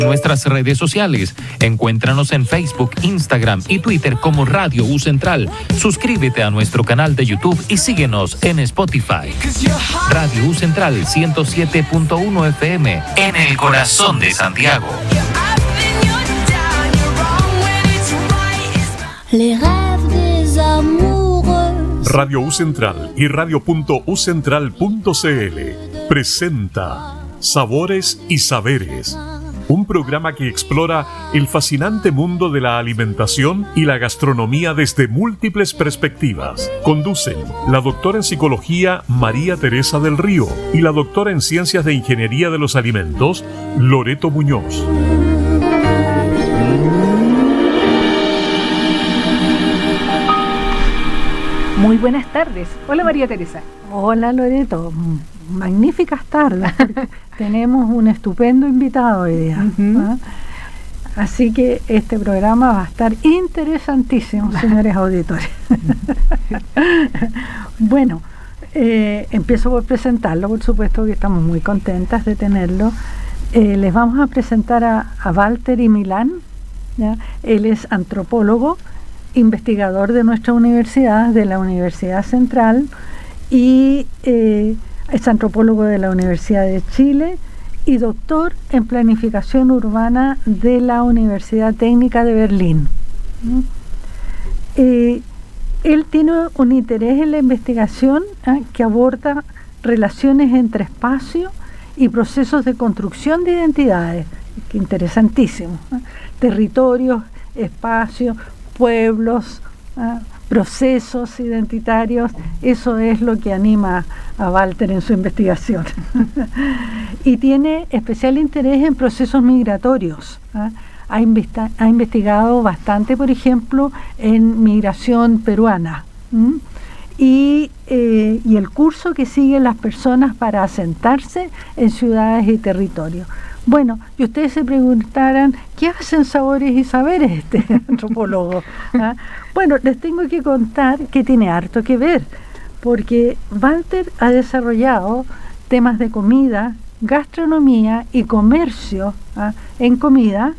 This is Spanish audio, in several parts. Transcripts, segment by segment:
Nuestras redes sociales. Encuéntranos en Facebook, Instagram y Twitter como Radio U Central. Suscríbete a nuestro canal de YouTube y síguenos en Spotify. Radio U Central 107.1 FM en el corazón de Santiago. Radio U Central y radio.ucentral.cl presenta Sabores y Saberes. Un programa que explora el fascinante mundo de la alimentación y la gastronomía desde múltiples perspectivas. Conducen la doctora en psicología María Teresa del Río y la doctora en ciencias de ingeniería de los alimentos Loreto Muñoz. Muy buenas tardes. Hola María Teresa. Hola Loreto. Magníficas tardes. Tenemos un estupendo invitado hoy día. ¿No? Así que este programa va a estar interesantísimo, señores auditores. Bueno, empiezo por presentarlo, por supuesto que estamos muy contentas de tenerlo. Les vamos a presentar a Valtteri Milán, ¿ya? Él es antropólogo, investigador de nuestra universidad, de la Universidad Central, y es antropólogo de la Universidad de Chile y doctor en planificación urbana de la Universidad Técnica de Berlín. Él tiene un interés en la investigación que aborda relaciones entre espacio y procesos de construcción de identidades. Qué interesantísimo. Territorios, espacios, pueblos, procesos identitarios, eso es lo que anima a Valtteri en su investigación. Y tiene especial interés en procesos migratorios. Ha investigado bastante, por ejemplo, en migración peruana. Y el curso que siguen las personas para asentarse en ciudades y territorios. Bueno, y ustedes se preguntarán, ¿qué hacen Sabores y Saberes este antropólogo? Bueno, les tengo que contar que tiene harto que ver, porque Valtteri ha desarrollado temas de comida, gastronomía y comercio en comida,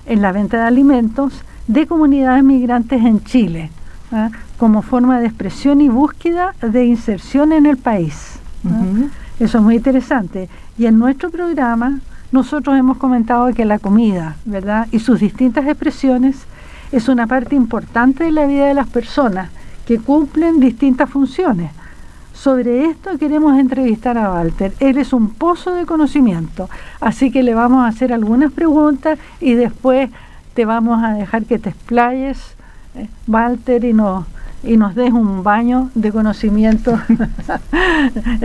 en la venta de alimentos de comunidades migrantes en Chile, como forma de expresión y búsqueda de inserción en el país. Eso es muy interesante. Y en nuestro programa nosotros hemos comentado que la comida, ¿verdad?, y sus distintas expresiones es una parte importante de la vida de las personas que cumplen distintas funciones. Sobre esto queremos entrevistar a Valtteri. Él es un pozo de conocimiento, así que le vamos a hacer algunas preguntas y después te vamos a dejar que te explayes, Valtteri, y nos des un baño de conocimiento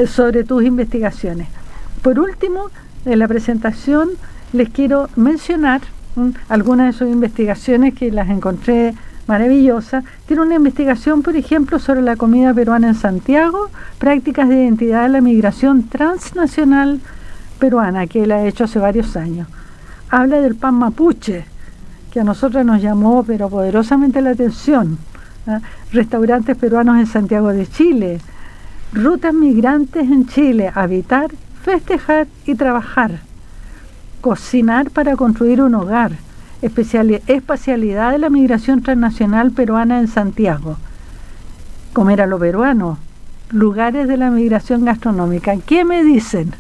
sobre tus investigaciones. Por último, en la presentación les quiero mencionar algunas de sus investigaciones que las encontré maravillosas. Tiene una investigación, por ejemplo, sobre la comida peruana en Santiago, prácticas de identidad de la migración transnacional peruana, que él ha hecho hace varios años. Habla del pan mapuche, que a nosotros nos llamó pero poderosamente la atención. Restaurantes peruanos en Santiago de Chile, rutas migrantes en Chile, habitar, festejar y trabajar, cocinar para construir un hogar, espacialidad de la migración transnacional peruana en Santiago, comer a lo peruano, lugares de la migración gastronómica. ¿Qué me dicen?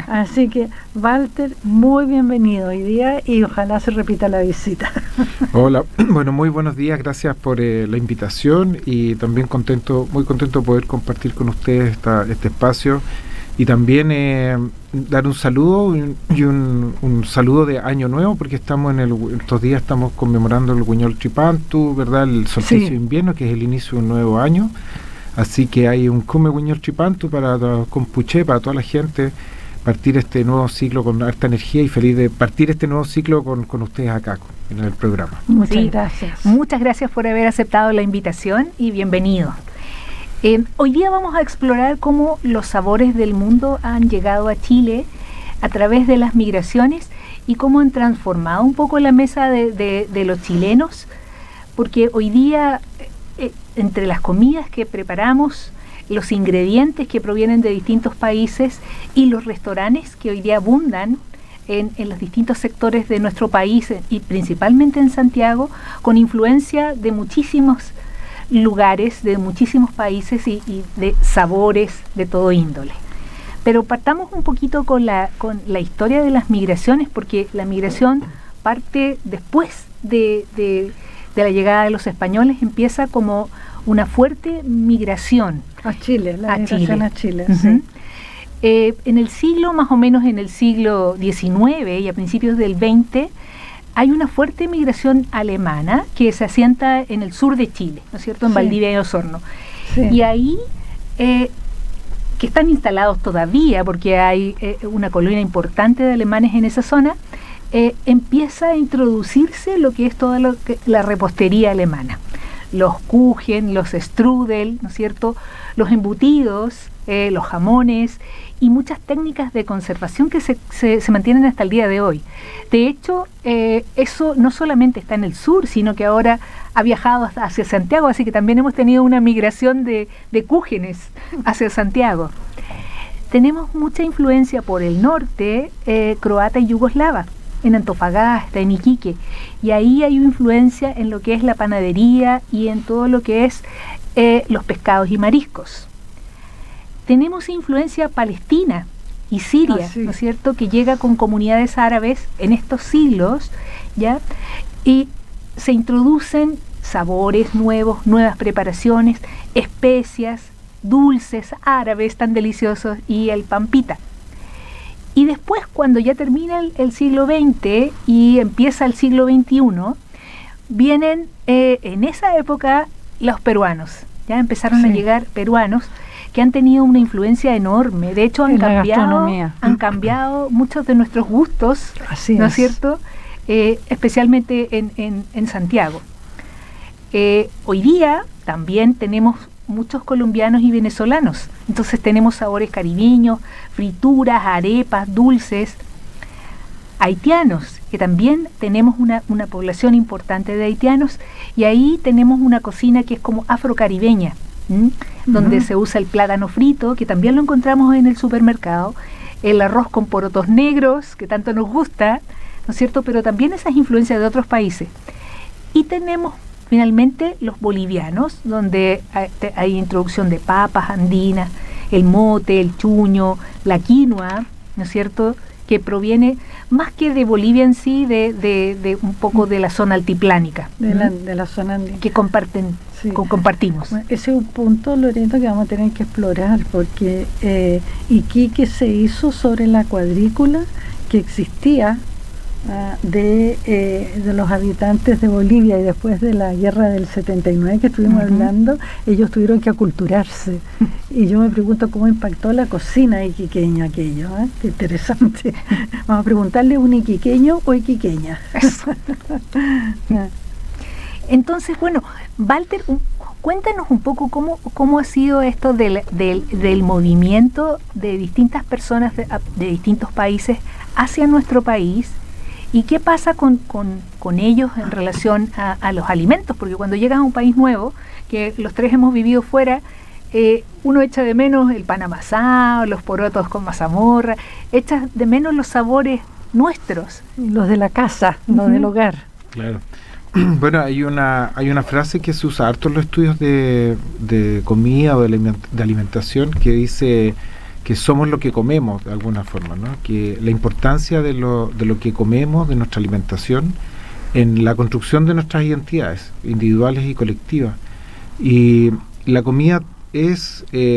Así que, Valtteri, muy bienvenido hoy día y ojalá se repita la visita. Hola, bueno, muy buenos días, gracias por la invitación y también muy contento de poder compartir con ustedes este espacio. Y también dar un saludo y un saludo de Año Nuevo, porque estos días estamos conmemorando el Huiñol Tripantu, ¿verdad? El solsticio de invierno, que es el inicio de un nuevo año. Así que hay un Kume Huiñol Tripantu para Compuche, para toda la gente, partir este nuevo ciclo con harta energía y feliz de partir este nuevo ciclo con ustedes acá en el programa. Muchas gracias. Muchas gracias por haber aceptado la invitación y bienvenido. Hoy día vamos a explorar cómo los sabores del mundo han llegado a Chile a través de las migraciones y cómo han transformado un poco la mesa de los chilenos, porque hoy día entre las comidas que preparamos, los ingredientes que provienen de distintos países y los restaurantes que hoy día abundan en los distintos sectores de nuestro país y principalmente en Santiago, con influencia de muchísimos lugares, de muchísimos países y de sabores de todo índole. Pero partamos un poquito con la historia de las migraciones, porque la migración parte después de la llegada de los españoles, empieza como una fuerte migración a Chile, migración a Chile. Uh-huh. Sí. En el siglo, más o menos en el siglo XIX y a principios del XX, hay una fuerte migración alemana que se asienta en el sur de Chile, ¿no es cierto?, en Valdivia y Osorno. Sí. Y ahí, que están instalados todavía, porque hay una colonia importante de alemanes en esa zona, empieza a introducirse lo que es toda la repostería alemana. Los Kuchen, los Strudel, ¿no es cierto?, los embutidos, los jamones y muchas técnicas de conservación que se mantienen hasta el día de hoy. De hecho, eso no solamente está en el sur, sino que ahora ha viajado hacia Santiago, así que también hemos tenido una migración de Kuchenes hacia Santiago. Tenemos mucha influencia por el norte, croata y yugoslava, en Antofagasta, en Iquique, y ahí hay una influencia en lo que es la panadería y en todo lo que es los pescados y mariscos. Tenemos influencia palestina y siria, sí, ¿no es cierto?, que llega con comunidades árabes en estos siglos, ¿ya? Y se introducen sabores nuevos, nuevas preparaciones, especias, dulces árabes tan deliciosos y el pan pita. Y después, cuando ya termina el siglo XX y empieza el siglo XXI, vienen en esa época los peruanos. Ya empezaron a llegar peruanos que han tenido una influencia enorme. De hecho, han cambiado muchos de nuestros gustos, ¿no es cierto?, especialmente en Santiago. Hoy día también tenemos muchos colombianos y venezolanos, entonces tenemos sabores caribeños, frituras, arepas, dulces. Haitianos, que también tenemos una población importante de haitianos, y ahí tenemos una cocina que es como afrocaribeña, donde se usa el plátano frito, que también lo encontramos en el supermercado, el arroz con porotos negros, que tanto nos gusta, ¿no es cierto?, pero también esas influencias de otros países. Y tenemos finalmente los bolivianos, donde hay introducción de papas andinas, el mote, el chuño, la quinoa, ¿no es cierto?, que proviene más que de Bolivia en sí, de un poco de la zona altiplánica. De la zona andina. Que compartimos. Bueno, ese es un punto, Loreto, que vamos a tener que explorar, porque Iquique se hizo sobre la cuadrícula que existía de los habitantes de Bolivia, y después de la guerra del 79 que estuvimos hablando, ellos tuvieron que aculturarse, y yo me pregunto cómo impactó la cocina iquiqueña aquello, qué interesante. Vamos a preguntarle, ¿un iquiqueño o iquiqueña? Entonces, bueno, Walter, cuéntanos un poco cómo ha sido esto del movimiento de distintas personas de distintos países hacia nuestro país. ¿Y qué pasa con ellos en relación a los alimentos? Porque cuando llegas a un país nuevo, que los tres hemos vivido fuera, uno echa de menos el pan amasado, los porotos con mazamorra, echas de menos los sabores nuestros. Los de la casa, los del hogar. Claro. Bueno, hay una frase que se usa harto en los estudios de comida o de alimentación, que dice que somos lo que comemos, de alguna forma, ¿no? Que la importancia de lo que comemos, de nuestra alimentación, en la construcción de nuestras identidades individuales y colectivas. Y la comida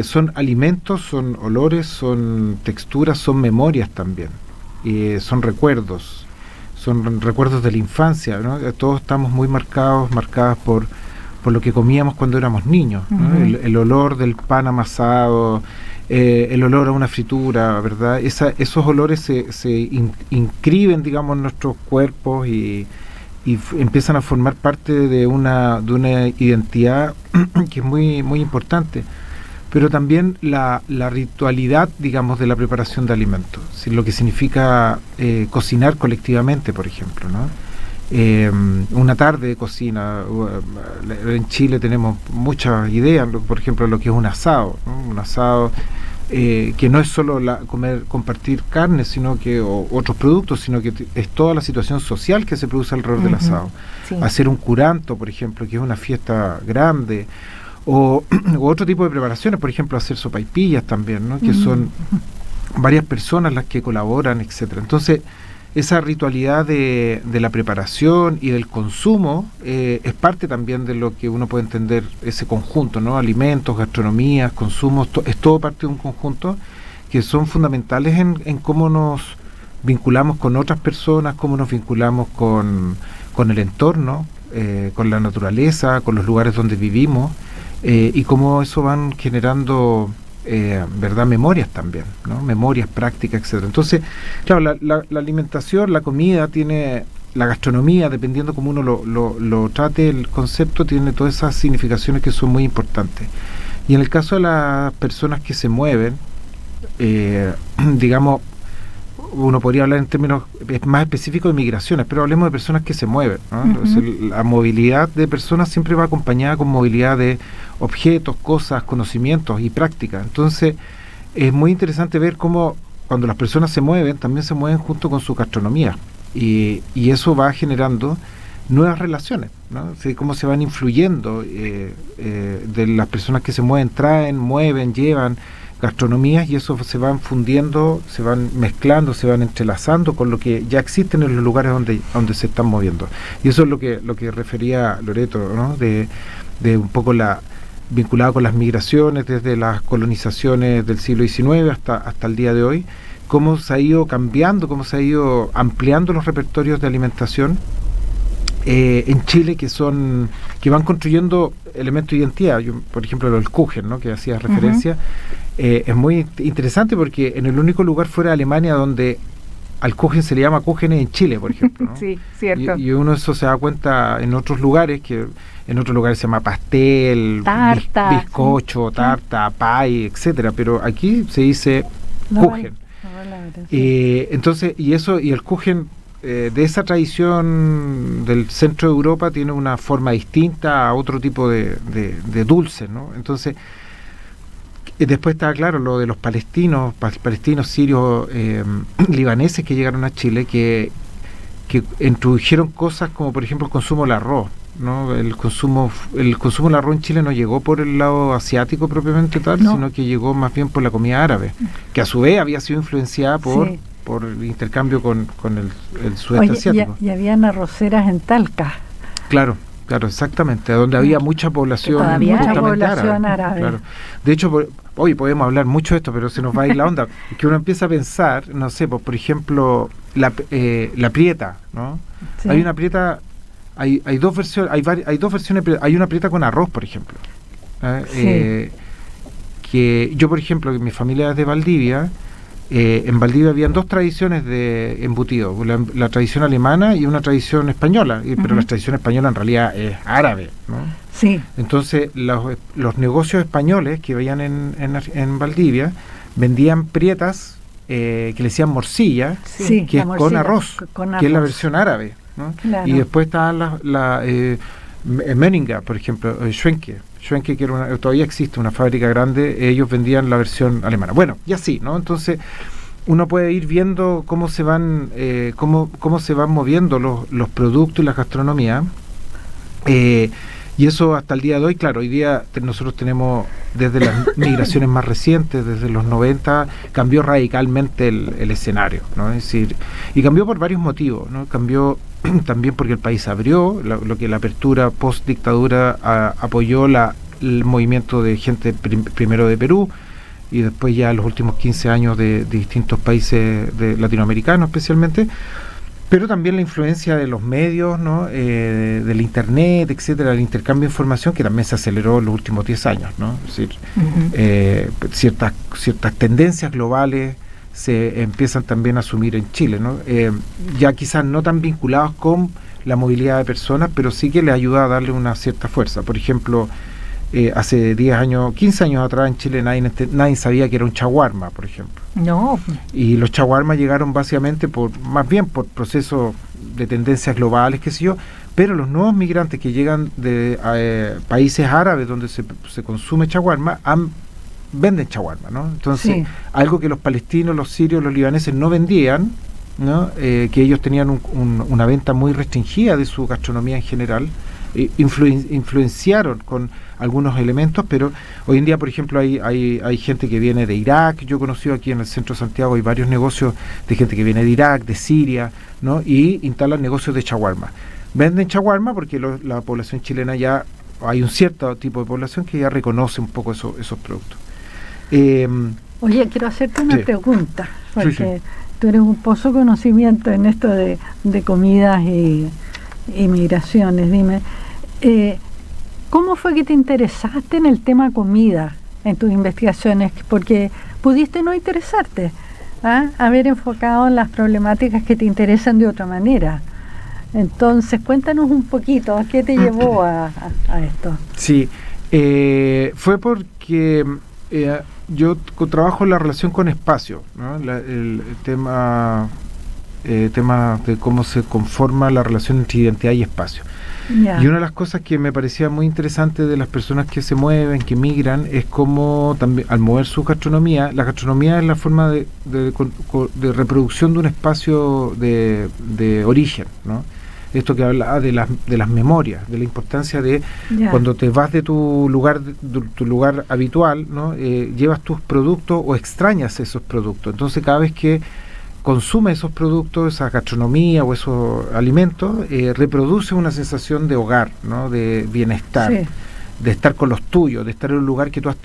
son alimentos, son olores, son texturas, son memorias también, son recuerdos de la infancia, ¿no? Todos estamos muy marcadas por lo que comíamos cuando éramos niños, ¿no? El olor del pan amasado, el olor a una fritura, ¿verdad? Esos olores se inscriben, digamos, en nuestros cuerpos y empiezan a formar parte de una identidad que es muy, muy importante. Pero también la ritualidad, digamos, de la preparación de alimentos, lo que significa cocinar colectivamente, por ejemplo, ¿no? Una tarde de cocina. En Chile tenemos muchas ideas, por ejemplo, lo que es un asado, ¿no? Un asado que no es solo compartir carne, sino que otros productos, sino que es toda la situación social que se produce alrededor del asado. Sí. Hacer un curanto, por ejemplo, que es una fiesta grande, o otro tipo de preparaciones, por ejemplo, hacer sopaipillas también, ¿no? Que son varias personas las que colaboran, etcétera. Entonces, esa ritualidad de la preparación y del consumo es parte también de lo que uno puede entender ese conjunto, ¿no? Alimentos, gastronomías, consumos, es todo parte de un conjunto que son fundamentales en cómo nos vinculamos con otras personas, cómo nos vinculamos con el entorno, con la naturaleza, con los lugares donde vivimos, y cómo eso van generando ¿verdad? Memorias también, ¿no? Memorias, prácticas, etcétera. Entonces, claro, la alimentación, la comida tiene, la gastronomía, dependiendo cómo uno lo trate, el concepto tiene todas esas significaciones que son muy importantes. Y en el caso de las personas que se mueven, digamos, uno podría hablar en términos más específicos de migraciones, pero hablemos de personas que se mueven, ¿no? Entonces, la movilidad de personas siempre va acompañada con movilidad de objetos, cosas, conocimientos y prácticas. Entonces, es muy interesante ver cómo cuando las personas se mueven, también se mueven junto con su gastronomía. Y eso va generando nuevas relaciones, ¿no? O sea, cómo se van influyendo de las personas que se mueven, traen, mueven, llevan gastronomías, y eso se van fundiendo, se van mezclando, se van entrelazando con lo que ya existen en los lugares donde se están moviendo. Y eso es lo que refería Loreto, ¿no? De un poco vinculado con las migraciones desde las colonizaciones del siglo XIX hasta el día de hoy, cómo se ha ido cambiando, cómo se ha ido ampliando los repertorios de alimentación en Chile, que van construyendo elementos de identidad. Por ejemplo, el Kuchen, ¿no? Que hacía referencia, es muy interesante porque en el único lugar fuera de Alemania donde al Kuchen se le llama Kuchen en Chile, por ejemplo, ¿no? Sí, cierto. Y uno eso se da cuenta en otros lugares, que en otros lugares se llama pastel, tarta, bizcocho, sí, tarta, pie, etcétera, pero aquí se dice Kuchen. Entonces, y el Kuchen de esa tradición del centro de Europa tiene una forma distinta a otro tipo de dulce, ¿no? Entonces, después está claro lo de los palestinos, sirios, libaneses que llegaron a Chile, que introdujeron cosas como, por ejemplo, el consumo del arroz, ¿no? El consumo del arroz en Chile no llegó por el lado asiático propiamente tal, sino que llegó más bien por la comida árabe, que a su vez había sido influenciada por el intercambio con el sudeste asiático. Y habían arroceras en Talca. Claro, exactamente, donde había mucha población, árabe. Claro. De hecho, hoy podemos hablar mucho de esto, pero se nos va a ir la onda. Es que uno empieza a pensar, no sé, pues, por ejemplo, la prieta, ¿no? Sí. Hay una prieta, hay dos versiones, hay dos versiones, hay una prieta con arroz, por ejemplo. Que yo, por ejemplo, mi familia es de Valdivia. En Valdivia habían dos tradiciones de embutido, la tradición alemana y una tradición española, pero la tradición española en realidad es árabe, ¿no? Sí. Entonces los negocios españoles que veían en Valdivia vendían prietas que le decían morcilla, que es con arroz, que es la versión árabe, ¿no? Claro. Y después está la Menninga, por ejemplo, Schwenke, que todavía existe una fábrica grande, ellos vendían la versión alemana. Bueno, y así, ¿no? Entonces, uno puede ir viendo cómo se van moviendo los productos y la gastronomía. Y eso hasta el día de hoy, claro, hoy día nosotros tenemos, desde las migraciones más recientes, desde los 90, cambió radicalmente el escenario, ¿no? Es decir, y cambió por varios motivos, ¿no? Cambió también porque el país abrió, lo que la apertura post-dictadura apoyó el movimiento de gente primero de Perú y después ya los últimos 15 años de distintos países latinoamericanos especialmente, pero también la influencia de los medios, ¿no? Del internet, etcétera, el intercambio de información que también se aceleró en los últimos 10 años, ¿no? Es decir, ciertas tendencias globales se empiezan también a asumir en Chile, ¿no? Ya quizás no tan vinculados con la movilidad de personas, pero sí que les ayuda a darle una cierta fuerza. Por ejemplo, hace 10 años, 15 años atrás en Chile nadie sabía que era un shawarma, por ejemplo. No. Y los shawarmas llegaron básicamente más bien por procesos de tendencias globales, qué sé yo, pero los nuevos migrantes que llegan de países árabes donde se consume shawarma han venden shawarma, ¿no? Entonces, algo que los palestinos, los sirios, los libaneses no vendían, ¿no? Que ellos tenían una venta muy restringida de su gastronomía en general, influenciaron con algunos elementos, pero hoy en día, por ejemplo, hay gente que viene de Irak. Yo he conocido aquí en el centro de Santiago, hay varios negocios de gente que viene de Irak, de Siria, ¿no? Y instalan negocios de shawarma. Venden shawarma porque la población chilena ya, hay un cierto tipo de población que ya reconoce un poco esos productos. Oye, quiero hacerte una pregunta, porque tú eres un pozo de conocimiento en esto de comidas y migraciones. Dime, ¿cómo fue que te interesaste en el tema comida en tus investigaciones? Porque pudiste no interesarte, haber enfocado en las problemáticas que te interesan de otra manera. Entonces, cuéntanos un poquito, ¿qué te llevó a esto? Sí, fue porque yo trabajo en la relación con espacio, ¿no? El tema de cómo se conforma la relación entre identidad y espacio. Y una de las cosas que me parecía muy interesante de las personas que se mueven, que migran, es cómo también al mover su gastronomía, la gastronomía es la forma de reproducción de un espacio de origen, ¿no? Esto que habla de las memorias, de la importancia de cuando te vas de tu lugar habitual, ¿no? Llevas tus productos o extrañas esos productos. Entonces, cada vez que consume esos productos, esa gastronomía o esos alimentos, reproduce una sensación de hogar, ¿no? De bienestar, de estar con los tuyos, de estar en un lugar que tú has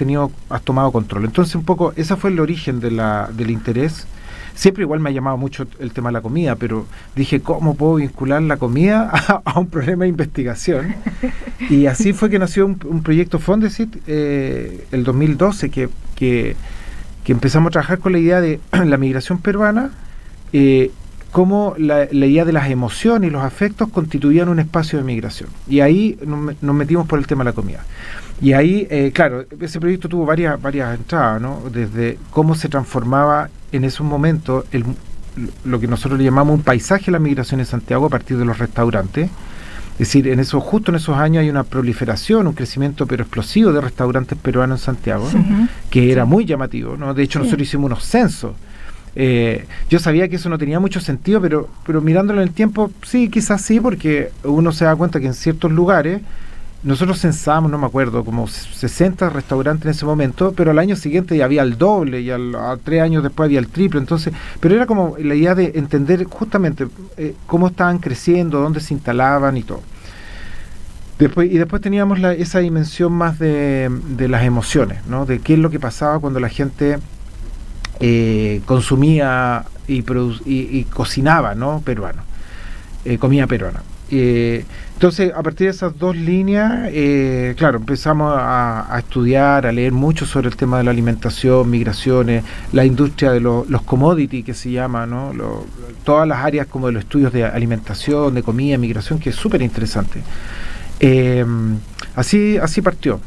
tomado control. Entonces, un poco, ese fue el origen del interés. Siempre igual me ha llamado mucho el tema de la comida, pero dije, ¿cómo puedo vincular la comida a un problema de investigación? Y así fue que nació un proyecto Fondesit, el 2012, que empezamos a trabajar con la idea de la migración peruana, cómo la idea de las emociones y los afectos constituían un espacio de migración. Y ahí nos metimos por el tema de la comida. Y ahí, claro, ese proyecto tuvo varias entradas, ¿no? Desde cómo se transformaba en esos momentos lo que nosotros le llamamos un paisaje de la migración en Santiago a partir de los restaurantes. Es decir, justo en esos años hay una proliferación, un crecimiento pero explosivo de restaurantes peruanos en Santiago, que era muy llamativo, ¿no? De hecho, nosotros hicimos unos censos. Yo sabía que eso no tenía mucho sentido, pero mirándolo en el tiempo, sí, quizás sí, porque uno se da cuenta que en ciertos lugares nosotros censábamos, no me acuerdo, como 60 restaurantes en ese momento, pero al año siguiente ya había el doble, y a 3 años después había el triple. Entonces, pero era como la idea de entender justamente cómo estaban creciendo, dónde se instalaban y todo. Después teníamos esa dimensión más de las emociones, ¿no? De qué es lo que pasaba cuando la gente consumía y cocinaba, ¿no? Peruano, comida peruana. Entonces, a partir de esas dos líneas, claro, empezamos a estudiar, a leer mucho sobre el tema de la alimentación, migraciones, la industria de los commodities, que se llama, ¿no? Todas las áreas como de los estudios de alimentación, de comida, migración, que es súper interesante. Así partió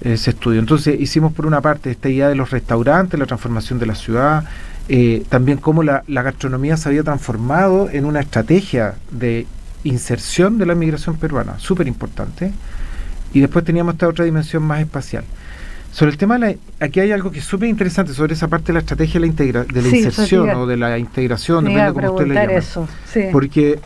ese estudio. Entonces, hicimos por una parte esta idea de los restaurantes, la transformación de la ciudad, también cómo la gastronomía se había transformado en una estrategia de inserción de la migración peruana, súper importante. Y después teníamos esta otra dimensión más espacial. Sobre el tema aquí hay algo que es súper interesante sobre esa parte de la estrategia de la inserción o de la integración, depende de cómo usted le llame. Eso, sí. Porque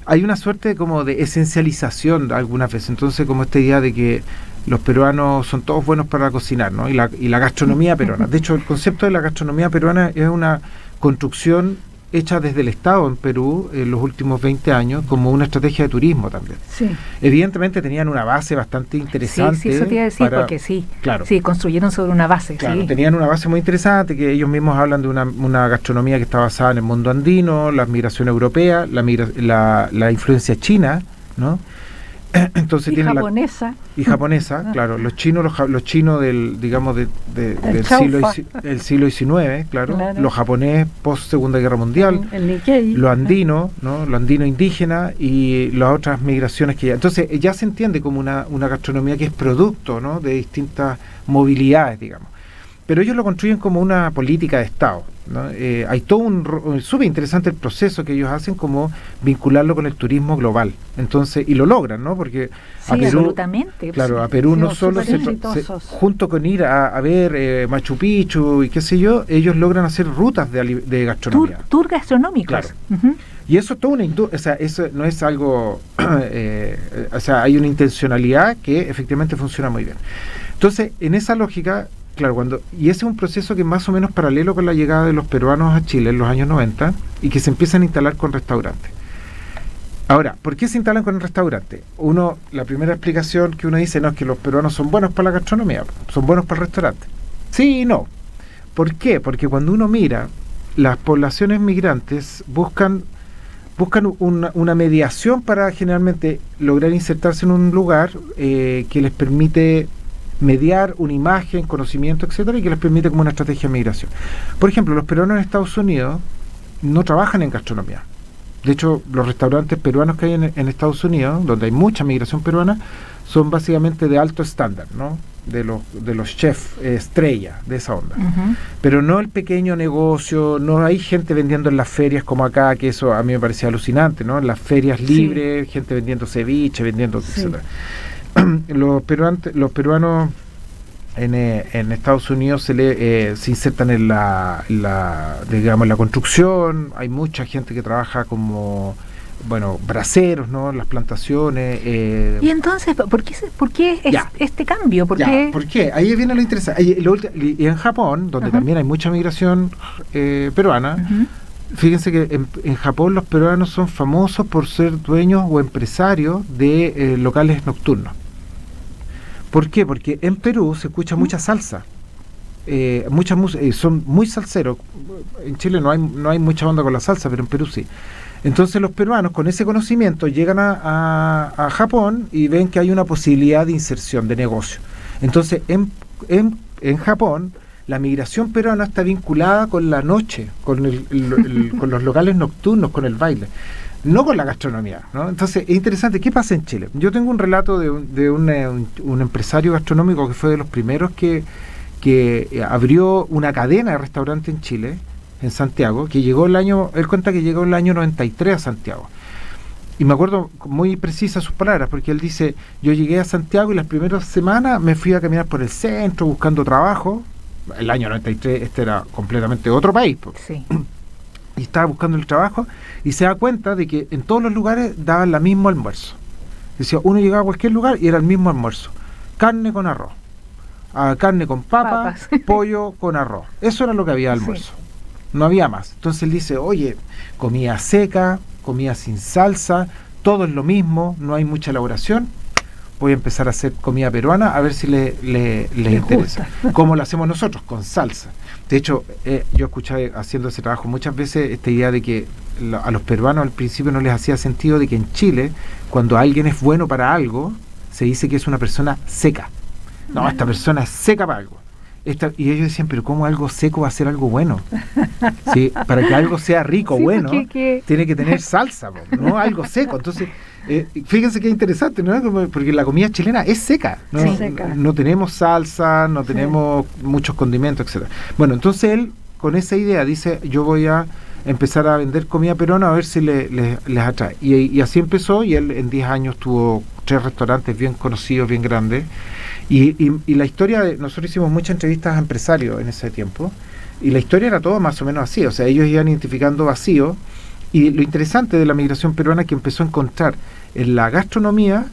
hay una suerte como de esencialización algunas veces. Entonces, como esta idea de que los peruanos son todos buenos para cocinar, ¿no? Y la gastronomía peruana. De hecho, el concepto de la gastronomía peruana es una construcción hecha desde el Estado en Perú en los últimos 20 años como una estrategia de turismo también. Sí. Evidentemente tenían una base bastante interesante. Sí, eso te iba a decir, porque claro, sí, construyeron sobre una base. Claro, sí. Tenían una base muy interesante, que ellos mismos hablan de una gastronomía que está basada en el mundo andino, la migración europea, la influencia china, ¿no? Entonces y japonesa. Japonesa, claro, los chinos del, digamos, del siglo XIX, claro, los japoneses post Segunda Guerra Mundial, el Nikkei, lo andino, ¿no? Lo andino indígena y las otras migraciones que entonces ya se entiende como una gastronomía que es producto, ¿no? De distintas movilidades, digamos. pero ellos lo construyen como una política de Estado, ¿no? Hay todo súper interesante el proceso que ellos hacen, como vincularlo con el turismo global. Entonces, y lo logran, ¿no? Porque sí, a Perú, absolutamente. Claro, a Perú no solo junto con ir a ver Machu Picchu y qué sé yo, ellos logran hacer rutas de gastronomía. Tour gastronómicos. Claro. Y eso es toda una industria, o sea, eso no es algo, o sea, hay una intencionalidad que efectivamente funciona muy bien. Entonces, en esa lógica, claro, y ese es un proceso que es más o menos paralelo con la llegada de los peruanos a Chile en los años 90 y que se empiezan a instalar con restaurantes. Ahora, ¿por qué se instalan con el restaurante? La primera explicación que uno dice, no, es que los peruanos son buenos para la gastronomía, son buenos para el restaurante. Sí y no. ¿Por qué? Porque cuando uno mira, las poblaciones migrantes buscan una mediación para generalmente lograr insertarse en un lugar que les permite mediar una imagen, conocimiento, etcétera, y que les permite como una estrategia de migración. Por ejemplo, los peruanos en Estados Unidos no trabajan en gastronomía. De hecho, los restaurantes peruanos que hay en Estados Unidos, donde hay mucha migración peruana, son básicamente de alto estándar, ¿no? De los chefs estrella, de esa onda. Pero no el pequeño negocio, no hay gente vendiendo en las ferias como acá, que eso a mí me parecía alucinante, ¿no? En las ferias libres, gente vendiendo ceviche, etcétera. Los peruanos en Estados Unidos se insertan en la construcción. Hay mucha gente que trabaja como braceros, ¿no? Las plantaciones. Y entonces, ¿por qué este cambio? ¿Por qué? Ahí viene lo interesante. Y en Japón, donde también hay mucha migración peruana, fíjense que en Japón los peruanos son famosos por ser dueños o empresarios de locales nocturnos. ¿Por qué? Porque en Perú se escucha mucha salsa, mucha música, son muy salseros. En Chile no hay mucha onda con la salsa, pero en Perú sí. Entonces los peruanos con ese conocimiento llegan a Japón y ven que hay una posibilidad de inserción, de negocio. Entonces en Japón la migración peruana está vinculada con la noche, con los locales nocturnos, con el baile, no con la gastronomía, ¿no? Entonces es interesante. ¿Qué pasa en Chile? Yo tengo un relato de un empresario gastronómico que fue de los primeros que abrió una cadena de restaurantes en Chile, en Santiago, él cuenta que llegó el año 93 a Santiago. Y me acuerdo muy precisas sus palabras, porque él dice, yo llegué a Santiago y las primeras semanas me fui a caminar por el centro buscando trabajo. El año 93 este era completamente otro país. Sí. Y estaba buscando el trabajo y se da cuenta de que en todos los lugares daban el mismo almuerzo. Decía, uno llegaba a cualquier lugar y era el mismo almuerzo. Carne con arroz. Carne con papas. Pollo con arroz. Eso era lo que había de almuerzo. Sí. No había más. Entonces él dice, oye, comida seca, comida sin salsa, todo es lo mismo, no hay mucha elaboración. Voy a empezar a hacer comida peruana a ver si les interesa. ¿Cómo lo hacemos nosotros? Con salsa. De hecho, yo escuché haciendo ese trabajo muchas veces esta idea de que a los peruanos al principio no les hacía sentido de que en Chile, cuando alguien es bueno para algo, se dice que es una persona seca. No, esta persona es seca para algo. Y ellos decían, pero ¿cómo algo seco va a ser algo bueno? ¿Sí? Para que algo sea rico, bueno, tiene que tener salsa, no algo seco. Entonces, fíjense qué interesante, ¿no? Porque la comida chilena es seca, ¿no? Sí. No tenemos salsa, no tenemos muchos condimentos, etcétera. Bueno, entonces él, con esa idea, dice, yo voy a empezar a vender comida peruana a ver si les atrae. Y así empezó, y él en 10 años tuvo 3 restaurantes bien conocidos, bien grandes. Y la historia nosotros hicimos muchas entrevistas a empresarios en ese tiempo, y la historia era todo más o menos así. O sea, ellos iban identificando vacíos, y lo interesante de la migración peruana es que empezó a encontrar en la gastronomía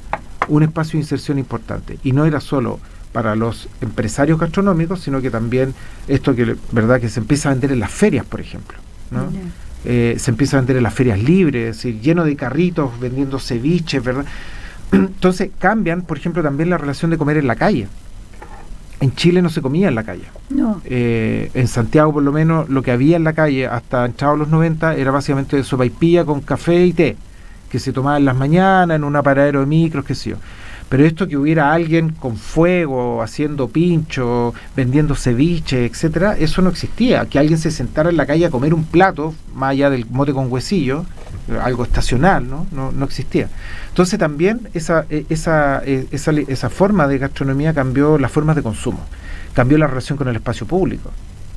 un espacio de inserción importante, y no era solo para los empresarios gastronómicos, sino que también esto que se empieza a vender en las ferias, por ejemplo, ¿no? Se empieza a vender en las ferias libres, es decir, lleno de carritos vendiendo ceviches, ¿verdad? Entonces cambian, por ejemplo, también la relación de comer en la calle. En Chile no se comía en la calle. No. En Santiago, por lo menos, lo que había en la calle hasta entrados los 90 era básicamente sopaipilla con café y té, que se tomaba en las mañanas, en un paradero de micros, qué sé yo. Pero esto que hubiera alguien con fuego, haciendo pincho, vendiendo ceviche, etcétera, eso no existía. Que alguien se sentara en la calle a comer un plato, más allá del mote con huesillo, algo estacional, no existía. Entonces también esa forma de gastronomía cambió las formas de consumo. cambió la relación con el espacio público,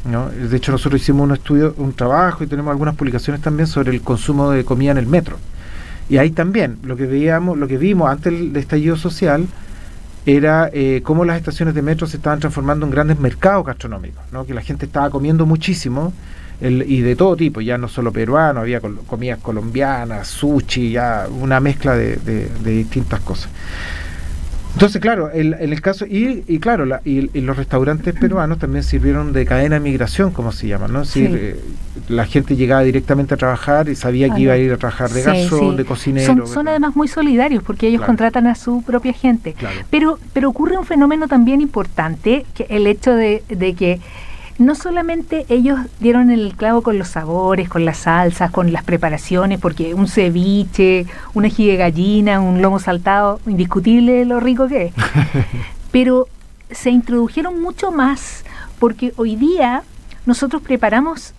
¿no? De hecho, nosotros hicimos un trabajo y tenemos algunas publicaciones también sobre el consumo de comida en el metro. Y ahí también, lo que vimos antes del estallido social era cómo las estaciones de metro se estaban transformando en grandes mercados gastronómicos, ¿no? Que la gente estaba comiendo muchísimo, y de todo tipo, ya no solo peruano, había comidas colombianas, sushi, ya una mezcla de distintas cosas. Entonces, claro, en el caso, y claro, y los restaurantes peruanos también sirvieron de cadena de migración, como se llama, ¿no? Es decir, la gente llegaba directamente a trabajar y sabía que iba a ir a trabajar de garzón, de cocinero. Son además muy solidarios porque ellos contratan a su propia gente. Claro. Pero ocurre un fenómeno también importante, que el hecho de que no solamente ellos dieron el clavo con los sabores, con las salsas, con las preparaciones, porque un ceviche, una ají de gallina, un lomo saltado, indiscutible lo rico que es. Pero se introdujeron mucho más, porque hoy día nosotros preparamos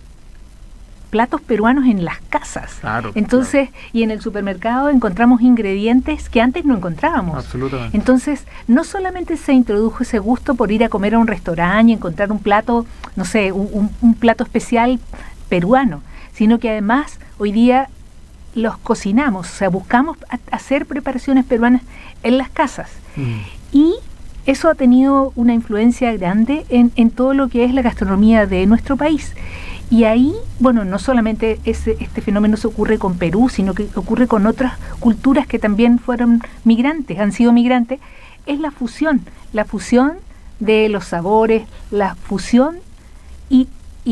platos peruanos en las casas. Claro, entonces, y en el supermercado encontramos ingredientes que antes no encontrábamos. Absolutamente. Entonces, no solamente se introdujo ese gusto por ir a comer a un restaurante y encontrar un plato, no sé, un plato especial peruano, sino que además hoy día los cocinamos, o sea, buscamos hacer preparaciones peruanas en las casas. Y eso ha tenido una influencia grande en todo lo que es la gastronomía de nuestro país. Y ahí, bueno, no solamente este fenómeno se ocurre con Perú, sino que ocurre con otras culturas que también fueron migrantes, han sido migrantes, es la fusión de los sabores, la fusión, y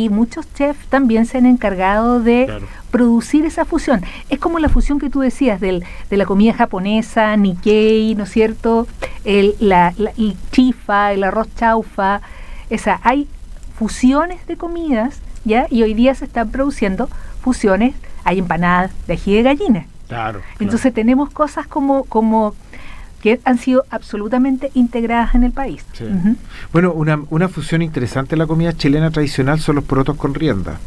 muchos chefs también se han encargado de producir esa fusión. Es como la fusión que tú decías de la comida japonesa, Nikkei, ¿no es cierto? El chifa, el arroz chaufa, hay fusiones de comidas, ¿ya? Y hoy día se están produciendo fusiones, hay empanadas de ají de gallina. Claro. Entonces tenemos cosas como que han sido absolutamente integradas en el país. Sí. Bueno, una fusión interesante de la comida chilena tradicional son los porotos con rienda.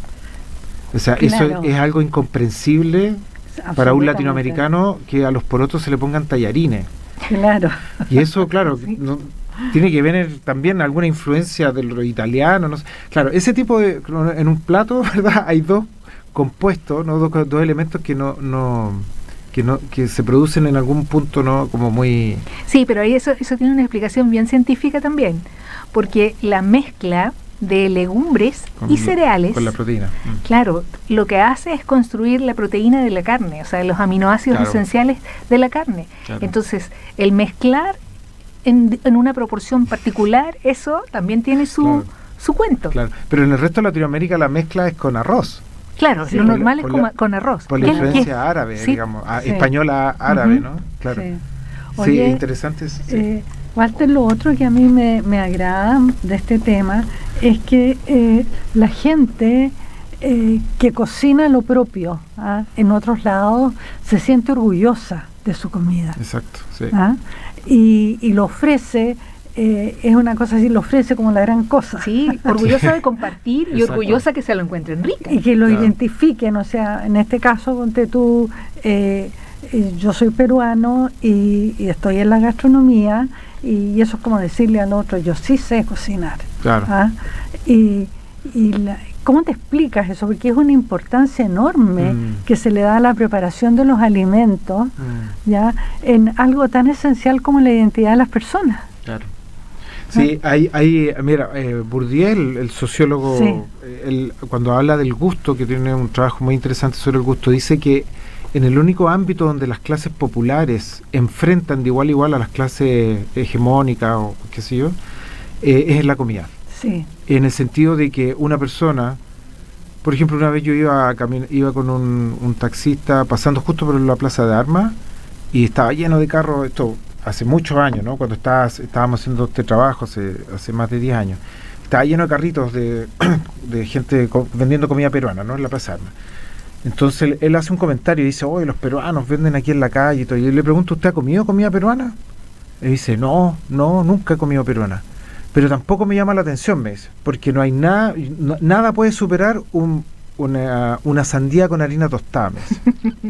O sea, eso es algo incomprensible para un latinoamericano, que a los porotos se le pongan tallarines. Claro. Y eso, claro, no, tiene que ver también alguna influencia de lo italiano, no sé. Claro, ese tipo de, en un plato, ¿verdad? Hay dos compuestos, ¿no? Dos elementos que se producen en algún punto, ¿no? Como muy... Sí, pero ahí eso tiene una explicación bien científica también, porque la mezcla de legumbres y cereales con la proteína. Claro, lo que hace es construir la proteína de la carne, o sea, los aminoácidos esenciales de la carne. Claro. Entonces, el mezclar en una proporción particular, eso también tiene su cuento. Claro. Pero en el resto de Latinoamérica la mezcla es con arroz. Claro, lo normal es con arroz. Por la influencia árabe, digamos, española árabe, ¿no? Claro. Sí, Oye, interesante. Walter, lo otro que a mí me agrada de este tema es que la gente que cocina lo propio en otros lados se siente orgullosa de su comida. Exacto, sí. Y lo ofrece, es una cosa así, lo ofrece como la gran cosa. Sí, orgullosa de compartir y orgullosa que se lo encuentren rica. Y que lo identifiquen, o sea, en este caso, ponte tú, yo soy peruano y estoy en la gastronomía, y eso es como decirle al otro, yo sí sé cocinar. Claro. ¿Cómo te explicas eso? Porque es una importancia enorme que se le da a la preparación de los alimentos, ya, en algo tan esencial como la identidad de las personas. Claro. Sí, mira, Bourdieu, el sociólogo, cuando habla del gusto, que tiene un trabajo muy interesante sobre el gusto, dice que en el único ámbito donde las clases populares enfrentan de igual a igual a las clases hegemónicas o qué sé yo, es en la comida. Sí. En el sentido de que una persona, por ejemplo, una vez yo iba con un taxista pasando justo por la Plaza de Armas y estaba lleno de carros, esto hace muchos años, ¿no? Cuando estábamos haciendo este trabajo hace más de 10 años, estaba lleno de carritos de gente vendiendo comida peruana, ¿no? En la Plaza de Armas. Entonces él hace un comentario y dice, oye, los peruanos venden aquí en la calle y todo. Y yo le pregunto, ¿usted ha comido comida peruana? Y dice, no, nunca he comido peruana. Pero tampoco me llama la atención, me dice, porque no hay nada puede superar una sandía con harina tostada, me dice.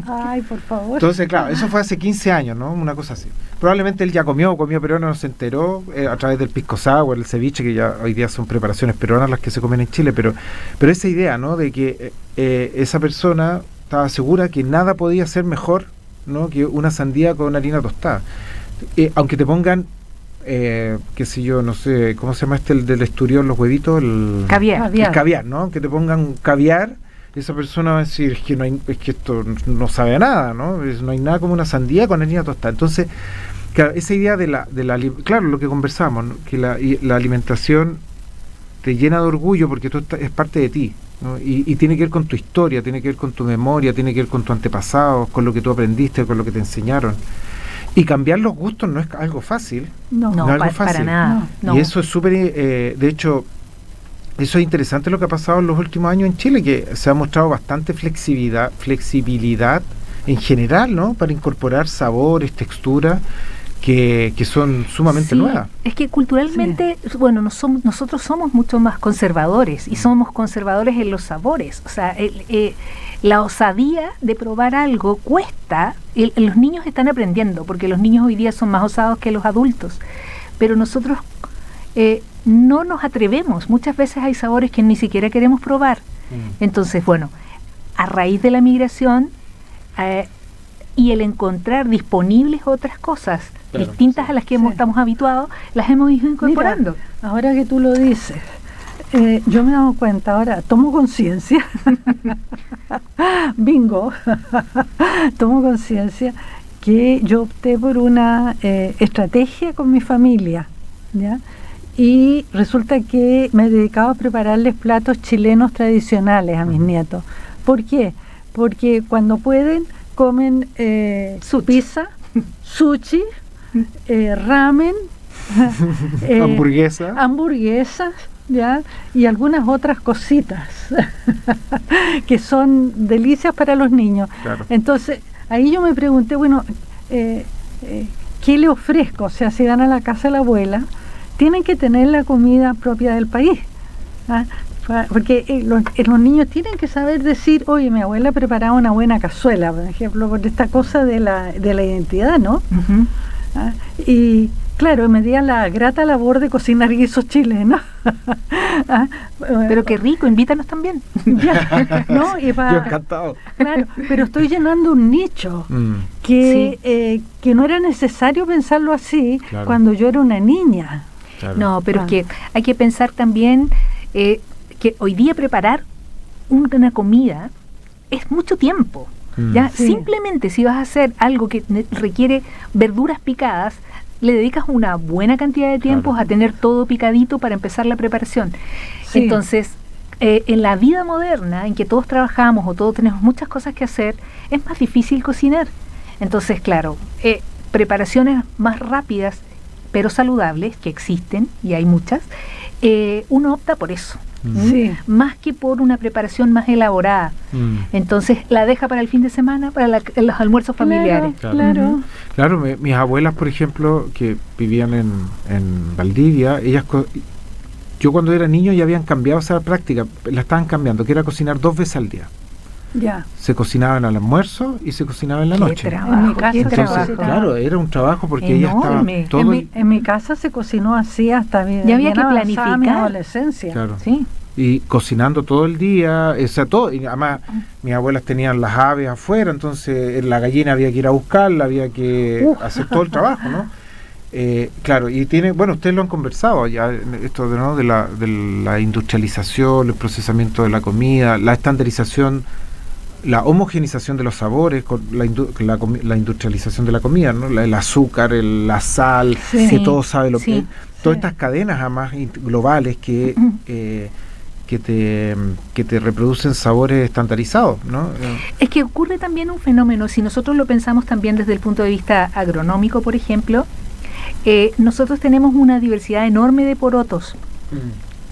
Ay, por favor. Entonces, claro, eso fue hace 15 años, ¿no? Una cosa así. Probablemente él ya comió peruano, no se enteró a través del pisco sour, el ceviche, que ya hoy día son preparaciones peruanas las que se comen en Chile, pero esa idea, ¿no? De que esa persona estaba segura que nada podía ser mejor, ¿no? Que una sandía con harina tostada. Aunque te pongan, qué sé yo, no sé, ¿cómo se llama el del esturión, los huevitos? El caviar, ¿no? Aunque te pongan caviar, esa persona va a decir, es que esto no sabe a nada, ¿no? No hay nada como una sandía con harina tostada. Entonces, claro, esa idea claro, lo que conversamos, ¿no? Que la alimentación te llena de orgullo porque es parte de ti, ¿no? Y tiene que ver con tu historia, tiene que ver con tu memoria, tiene que ver con tu antepasado, con lo que tú aprendiste, con lo que te enseñaron. Y cambiar los gustos no es algo fácil. No, es algo fácil. Para nada. No. Y eso es súper, de hecho, eso es interesante lo que ha pasado en los últimos años en Chile, que se ha mostrado bastante flexibilidad en general, ¿no? Para incorporar sabores, texturas que son sumamente nuevas. Es que culturalmente, bueno, nosotros somos mucho más conservadores y somos conservadores en los sabores. O sea, la osadía de probar algo cuesta. Los niños están aprendiendo, porque los niños hoy día son más osados que los adultos. Pero nosotros no nos atrevemos. Muchas veces hay sabores que ni siquiera queremos probar. Entonces, bueno, a raíz de la migración y el encontrar disponibles otras cosas distintas a las que estamos habituados, las hemos ido incorporando. Mira, ahora que tú lo dices, yo me he dado cuenta, ahora tomo conciencia, bingo, tomo conciencia que yo opté por una estrategia con mi familia, ¿ya? Y resulta que me he dedicado a prepararles platos chilenos tradicionales a mis nietos. ¿Por qué? Porque cuando pueden comen pizza, sushi, ramen, hamburguesas, ¿ya? Y algunas otras cositas que son delicias para los niños. Claro. Entonces, ahí yo me pregunté, bueno, ¿qué le ofrezco? O sea, si van a la casa de la abuela, tienen que tener la comida propia del país, ¿ah? Porque los niños tienen que saber decir, oye, mi abuela preparaba una buena cazuela, por ejemplo, por esta cosa de la identidad, ¿no? Uh-huh. ¿Ah? Y claro, me dieron la grata labor de cocinar guisos chilenos. ¿Ah? Pero qué rico, invítanos también. ¿No? Yo encantado. Claro, pero estoy llenando un nicho que no era necesario pensarlo así cuando yo era una niña. Claro. No, pero es que hay que pensar también que hoy día preparar una comida es mucho tiempo. ¿Ya? Sí. Simplemente si vas a hacer algo que requiere verduras picadas, le dedicas una buena cantidad de tiempo a tener todo picadito para empezar la preparación. Sí. Entonces, en la vida moderna, en que todos trabajamos o todos tenemos muchas cosas que hacer, es más difícil cocinar. Entonces, claro, preparaciones más rápidas pero saludables, que existen, y hay muchas, uno opta por eso. Sí. Más que por una preparación más elaborada. Entonces la deja para el fin de semana, para los almuerzos familiares. Claro. Claro, mis abuelas, por ejemplo, que vivían en Valdivia, ellas yo cuando era niño ya habían cambiado esa práctica, la estaban cambiando, que era cocinar 2 veces al día. Ya. Se cocinaban al almuerzo y se cocinaba en la noche. En mi casa. Entonces, claro, era un trabajo porque ella estaba todo en mi casa se cocinó así hasta bien. Ya había que planificar mi adolescencia. Claro. Sí. Y cocinando todo el día, o sea, todo. Y además, mis abuelas tenían las aves afuera, entonces la gallina había que ir a buscarla, había que hacer todo el trabajo, ¿no? Claro, y ustedes lo han conversado ya, esto de la industrialización, el procesamiento de la comida, la estandarización, la homogenización de los sabores, con la industrialización de la comida, ¿no? El azúcar, la sal, que todo sabe lo que es. Todas estas cadenas además globales que te reproducen sabores estandarizados, ¿no? Es que ocurre también un fenómeno, si nosotros lo pensamos también desde el punto de vista agronómico, por ejemplo, nosotros tenemos una diversidad enorme de porotos,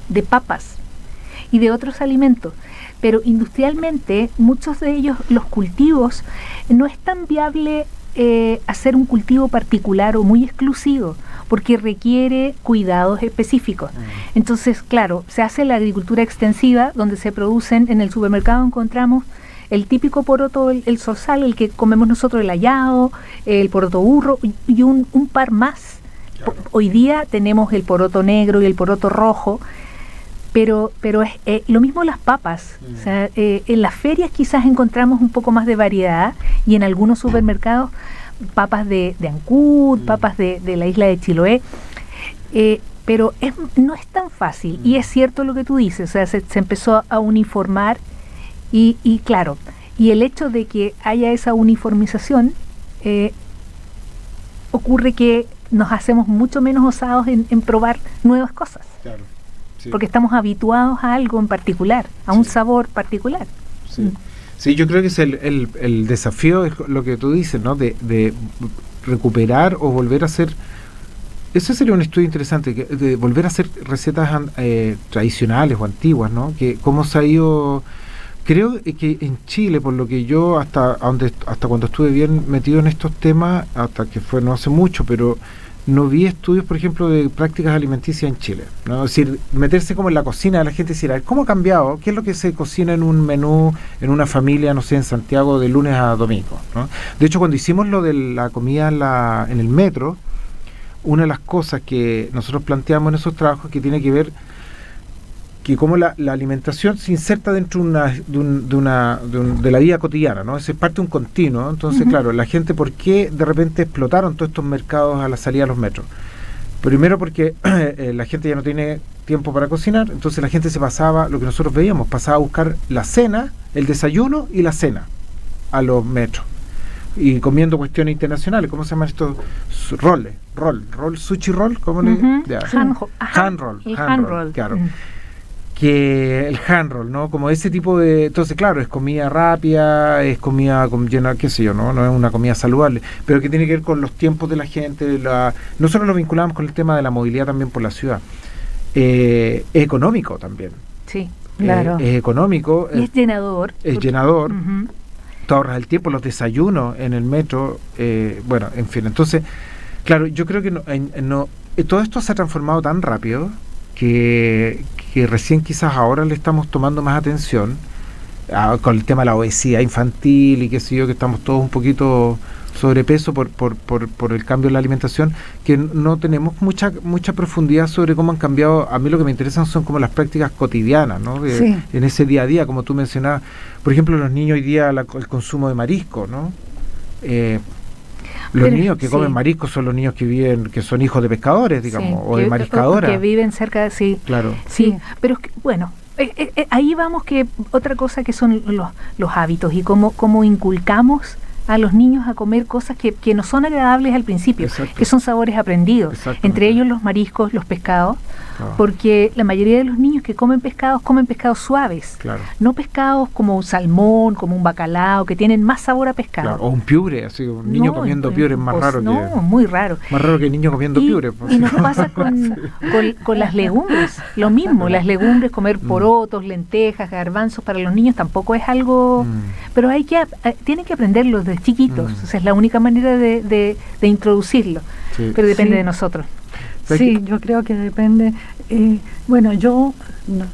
de papas y de otros alimentos. Pero industrialmente muchos de ellos, los cultivos, no es tan viable hacer un cultivo particular o muy exclusivo, porque requiere cuidados específicos. Entonces, claro, se hace la agricultura extensiva, donde se producen, en el supermercado encontramos el típico poroto, el zorzal, el que comemos nosotros, el hallado, el poroto burro y un par más. Claro. Hoy día tenemos el poroto negro y el poroto rojo, pero es lo mismo las papas. O sea, en las ferias quizás encontramos un poco más de variedad y en algunos supermercados papas de Ancud, papas de la isla de Chiloé, pero no es tan fácil, y es cierto lo que tú dices, o sea, se empezó a uniformar y claro, y el hecho de que haya esa uniformización ocurre que nos hacemos mucho menos osados en probar nuevas cosas. Claro, sí. Porque estamos habituados a algo en particular, a un sabor particular. Sí. Sí, yo creo que es el desafío, es lo que tú dices, ¿no? De recuperar o volver a hacer. Ese sería un estudio interesante, de volver a hacer recetas tradicionales o antiguas, ¿no? Que cómo se ha ido. Creo que en Chile, por lo que yo hasta cuando estuve bien metido en estos temas, hasta que fue no hace mucho, pero no vi estudios, por ejemplo, de prácticas alimenticias en Chile, ¿no? Es decir, meterse como en la cocina de la gente y decir, ¿cómo ha cambiado? ¿Qué es lo que se cocina en un menú, en una familia, no sé, en Santiago, de lunes a domingo, ¿no? De hecho, cuando hicimos lo de la comida en el metro, una de las cosas que nosotros planteamos en esos trabajos que tiene que ver que cómo la alimentación se inserta dentro de la vida cotidiana, ¿no? Es parte de un continuo. Entonces, claro, la gente, ¿por qué de repente explotaron todos estos mercados a la salida de los metros? Primero porque la gente ya no tiene tiempo para cocinar, entonces la gente se pasaba, lo que nosotros veíamos, pasaba a buscar la cena, el desayuno y la cena a los metros. Y comiendo cuestiones internacionales, ¿cómo se llaman estos roll, sushi roll? ¿Cómo le hand roll, claro. Que el hand roll, ¿no? Como ese tipo de... Entonces, claro, es comida rápida, es comida llena, qué sé yo, ¿no? No es una comida saludable, pero que tiene que ver con los tiempos de la gente. Nosotros lo vinculamos con el tema de la movilidad también por la ciudad. Es económico también. Sí, claro. Es económico. Y es llenador. Es llenador. Tú ahorras el tiempo, los desayunos en el metro, bueno, en fin. Entonces, claro, yo creo que todo esto se ha transformado tan rápido que recién quizás ahora le estamos tomando más atención con el tema de la obesidad infantil y qué sé yo, que estamos todos un poquito sobrepeso por el cambio en la alimentación, que no tenemos mucha profundidad sobre cómo han cambiado. A mí lo que me interesan son como las prácticas cotidianas, ¿no? Sí. En ese día a día, como tú mencionabas, por ejemplo, los niños hoy día, el consumo de marisco, ¿no? Los niños que comen marisco son los niños que son hijos de pescadores, digamos, o de mariscadoras. Que viven cerca de... Sí, claro. Sí, pero es que, bueno, ahí vamos que otra cosa que son los hábitos y cómo inculcamos a los niños a comer cosas que no son agradables al principio. Exacto. Que son sabores aprendidos, entre ellos los mariscos, los pescados, porque la mayoría de los niños que comen pescados suaves, no pescados como un salmón, como un bacalao, que tienen más sabor a pescado. Claro. O un piure, así, un niño comiendo piure es más raro muy raro. Más raro que el niño comiendo piure. Pues. Y nos pasa con las legumbres, lo mismo, las legumbres, comer porotos, lentejas, garbanzos, para los niños tampoco es algo, pero tienen que aprenderlo desde chiquitos, o sea, es la única manera de introducirlo, pero depende de nosotros. Sí, yo creo que depende. Bueno, yo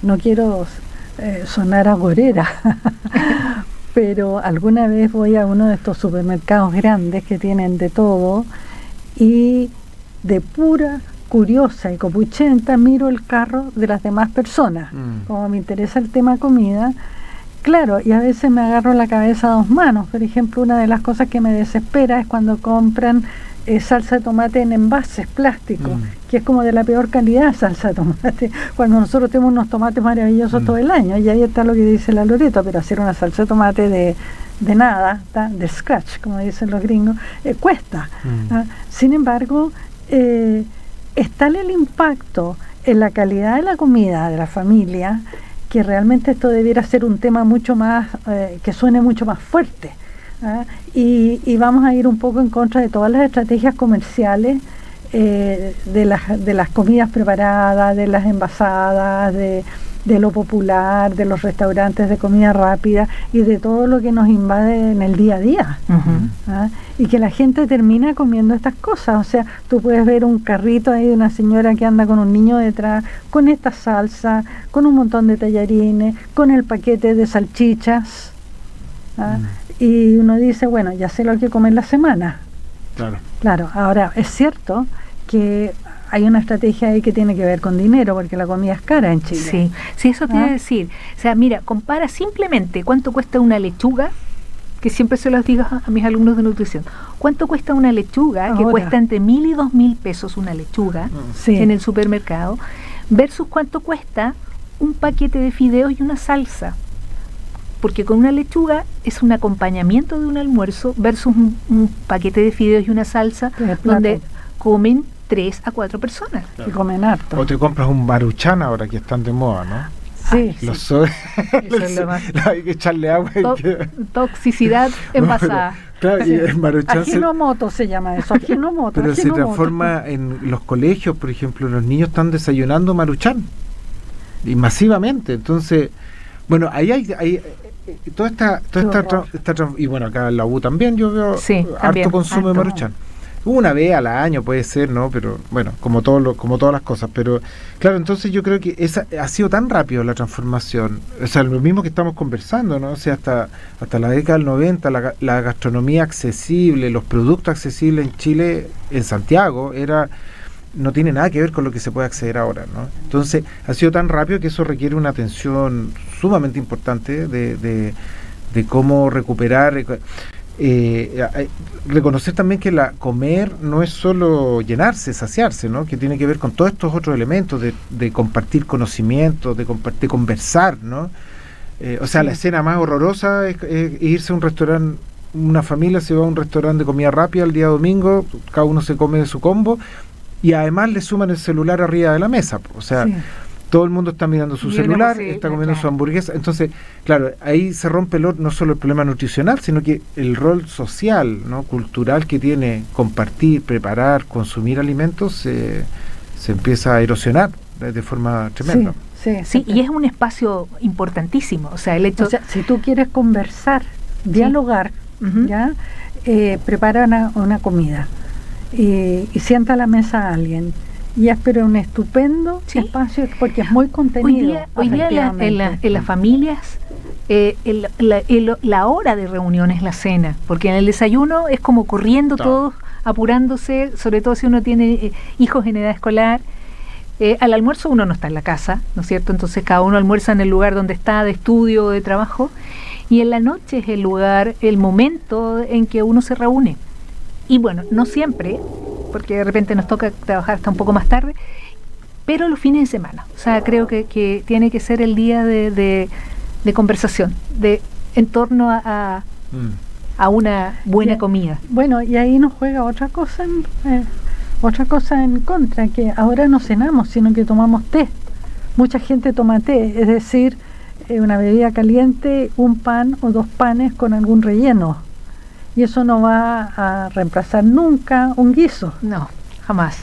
no quiero sonar agorera, pero alguna vez voy a uno de estos supermercados grandes que tienen de todo y de pura curiosa y copuchenta miro el carro de las demás personas. Como me interesa el tema comida, claro, y a veces me agarro la cabeza a dos manos. Por ejemplo, una de las cosas que me desespera es cuando compran salsa de tomate en envases plásticos, que es como de la peor calidad salsa de tomate, cuando nosotros tenemos unos tomates maravillosos todo el año, y ahí está lo que dice la Loreto, pero hacer una salsa de tomate de nada, de scratch, como dicen los gringos, cuesta. Sin embargo, es tal el impacto en la calidad de la comida de la familia, que realmente esto debiera ser un tema mucho más, que suene mucho más fuerte. Y vamos a ir un poco en contra de todas las estrategias comerciales de las comidas preparadas, de las envasadas, de lo popular, de los restaurantes de comida rápida y de todo lo que nos invade en el día a día. Y que la gente termina comiendo estas cosas. O sea, tú puedes ver un carrito ahí de una señora que anda con un niño detrás, con esta salsa, con un montón de tallarines, con el paquete de salchichas. Y uno dice, bueno, ya sé lo que comer la semana. Claro, ahora es cierto que hay una estrategia ahí que tiene que ver con dinero, porque la comida es cara en Chile. Sí, eso te iba a decir. O sea, mira, compara simplemente cuánto cuesta una lechuga, que siempre se los digo a mis alumnos de nutrición. ¿Cuánto cuesta una lechuga? Ahora, que cuesta entre 1.000 y 2.000 pesos una lechuga en el supermercado, versus cuánto cuesta un paquete de fideos y una salsa. Porque con una lechuga es un acompañamiento de un almuerzo versus un paquete de fideos y una salsa donde comen 3 a 4 personas. Que comen harto. O te compras un Maruchan ahora que están de moda, ¿no? Sí. Los sobres. Hay que echarle agua. Toxicidad envasada. Claro, y el Maruchan Ajinomoto se llama eso, Ajinomoto. Pero se transforma en los colegios, por ejemplo, los niños están desayunando Maruchan. Y masivamente. Entonces, bueno, ahí hay toda esta y bueno, acá en la U también yo veo harto consumo de Maruchan. Una vez al año puede ser, ¿no? Pero bueno, como todas las cosas. Pero claro, entonces yo creo que esa ha sido tan rápido la transformación. O sea, lo mismo que estamos conversando, ¿no? O sea, hasta la década del 90, la gastronomía accesible, los productos accesibles en Chile, en Santiago, no tiene nada que ver con lo que se puede acceder ahora, ¿no? Entonces, ha sido tan rápido que eso requiere una atención sumamente importante de cómo recuperar. Reconocer también que comer no es solo llenarse, saciarse, ¿no? Que tiene que ver con todos estos otros elementos de compartir conocimientos, de conversar, ¿no? O sea, la escena más horrorosa es irse a un restaurante. Una familia se va a un restaurante de comida rápida el día domingo, cada uno se come de su combo y además le suman el celular arriba de la mesa, o sea, todo el mundo está mirando su celular, está comiendo su hamburguesa. Entonces, claro, ahí se rompe no solo el problema nutricional, sino que el rol social, ¿no? Cultural que tiene compartir, preparar, consumir alimentos, se empieza a erosionar de forma tremenda. Sí, y es un espacio importantísimo. O sea, si tú quieres conversar, dialogar, ¿ya? Prepara una comida y sienta a la mesa a alguien. Y espero un estupendo espacio porque es muy contenido. Hoy día en las familias la hora de reunión es la cena, porque en el desayuno es como corriendo todos, apurándose, sobre todo si uno tiene hijos en edad escolar. Al almuerzo uno no está en la casa, ¿no es cierto? Entonces cada uno almuerza en el lugar donde está, de estudio o de trabajo, y en la noche es el momento en que uno se reúne. Y bueno, no siempre, porque de repente nos toca trabajar hasta un poco más tarde, pero los fines de semana. O sea, creo que tiene que ser el día de conversación, en torno a una buena comida. Bueno, y ahí nos juega otra cosa en contra, que ahora no cenamos, sino que tomamos té. Mucha gente toma té, es decir, una bebida caliente, un pan o 2 panes con algún relleno. Y eso no va a reemplazar nunca un guiso. No, jamás.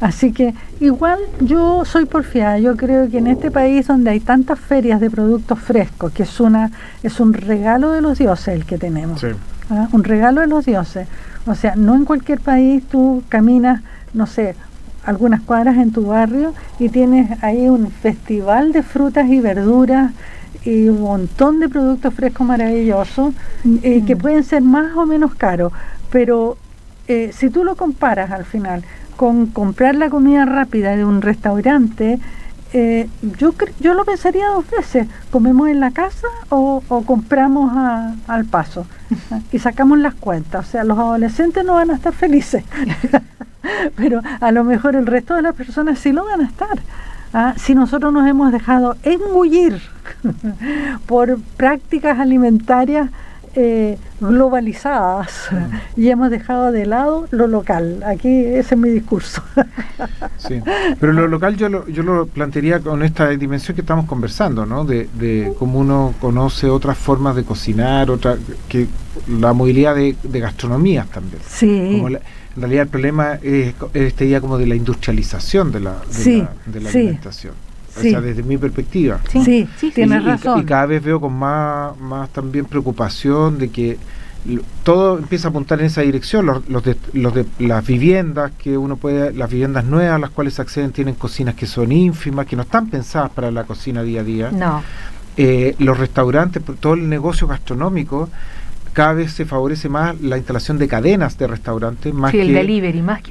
Así que igual yo soy porfiada. Yo creo que en este país donde hay tantas ferias de productos frescos, que es un regalo de los dioses el que tenemos. Sí. Un regalo de los dioses. O sea, no en cualquier país tú caminas, no sé, algunas cuadras en tu barrio y tienes ahí un festival de frutas y verduras y un montón de productos frescos maravillosos que pueden ser más o menos caros, pero si tú lo comparas al final con comprar la comida rápida de un restaurante, yo lo pensaría 2 veces. ¿Comemos en la casa o compramos al paso? Y sacamos las cuentas. O sea, los adolescentes no van a estar felices pero a lo mejor el resto de las personas sí lo van a estar. Si nosotros nos hemos dejado engullir por prácticas alimentarias globalizadas y hemos dejado de lado lo local. Aquí ese es mi discurso. Sí, pero lo local yo lo plantearía con esta dimensión que estamos conversando, ¿no? De cómo uno conoce otras formas de cocinar, que la movilidad de gastronomías también. Sí. En realidad el problema es esta idea como de la industrialización de la alimentación. Sí. O sea, desde mi perspectiva. Sí, tienes razón. Y cada vez veo con más también preocupación de que todo empieza a apuntar en esa dirección. Los de las viviendas que uno puede, las viviendas nuevas a las cuales acceden tienen cocinas que son ínfimas, que no están pensadas para la cocina día a día. No. los restaurantes, todo el negocio gastronómico, cada vez se favorece más la instalación de cadenas de restaurantes, más sí, que el delivery, más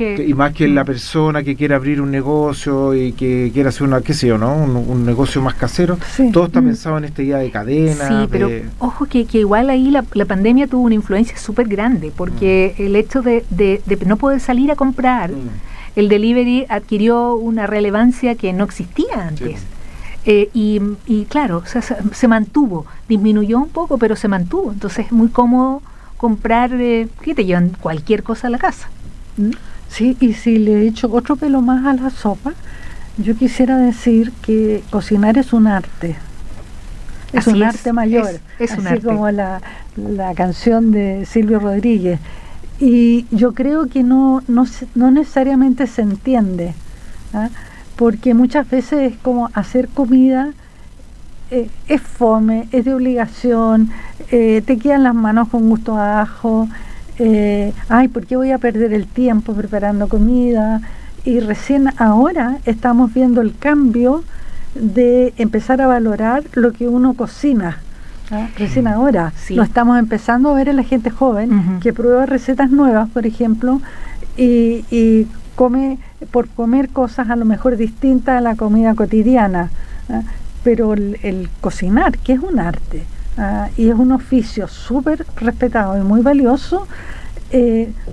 que la persona que quiere abrir un negocio y que quiere hacer una, qué sé yo, ¿no? Un negocio más casero. Sí. Todo está pensado en esta idea de cadena. Sí, pero ojo que igual ahí la pandemia tuvo una influencia súper grande, porque el hecho de no poder salir a comprar, el delivery adquirió una relevancia que no existía antes. Sí. Y claro, o sea, se mantuvo, disminuyó un poco, pero se mantuvo. Entonces es muy cómodo comprar, que te llevan cualquier cosa a la casa. Sí, y si le echo otro pelo más a la sopa, yo quisiera decir que cocinar es un arte. Es un arte mayor, es un así arte. Como la canción de Silvio Rodríguez. Y yo creo que no necesariamente se entiende, ¿ah? Porque muchas veces es como hacer comida, es fome, es de obligación, te quedan las manos con gusto a ajo, ay, ¿por qué voy a perder el tiempo preparando comida? Y recién ahora estamos viendo el cambio de empezar a valorar lo que uno cocina. Recién ahora lo estamos empezando a ver en la gente joven que prueba recetas nuevas, por ejemplo, y come por comer cosas a lo mejor distintas a la comida cotidiana, pero el cocinar, que es un arte y es un oficio súper respetado y muy valioso,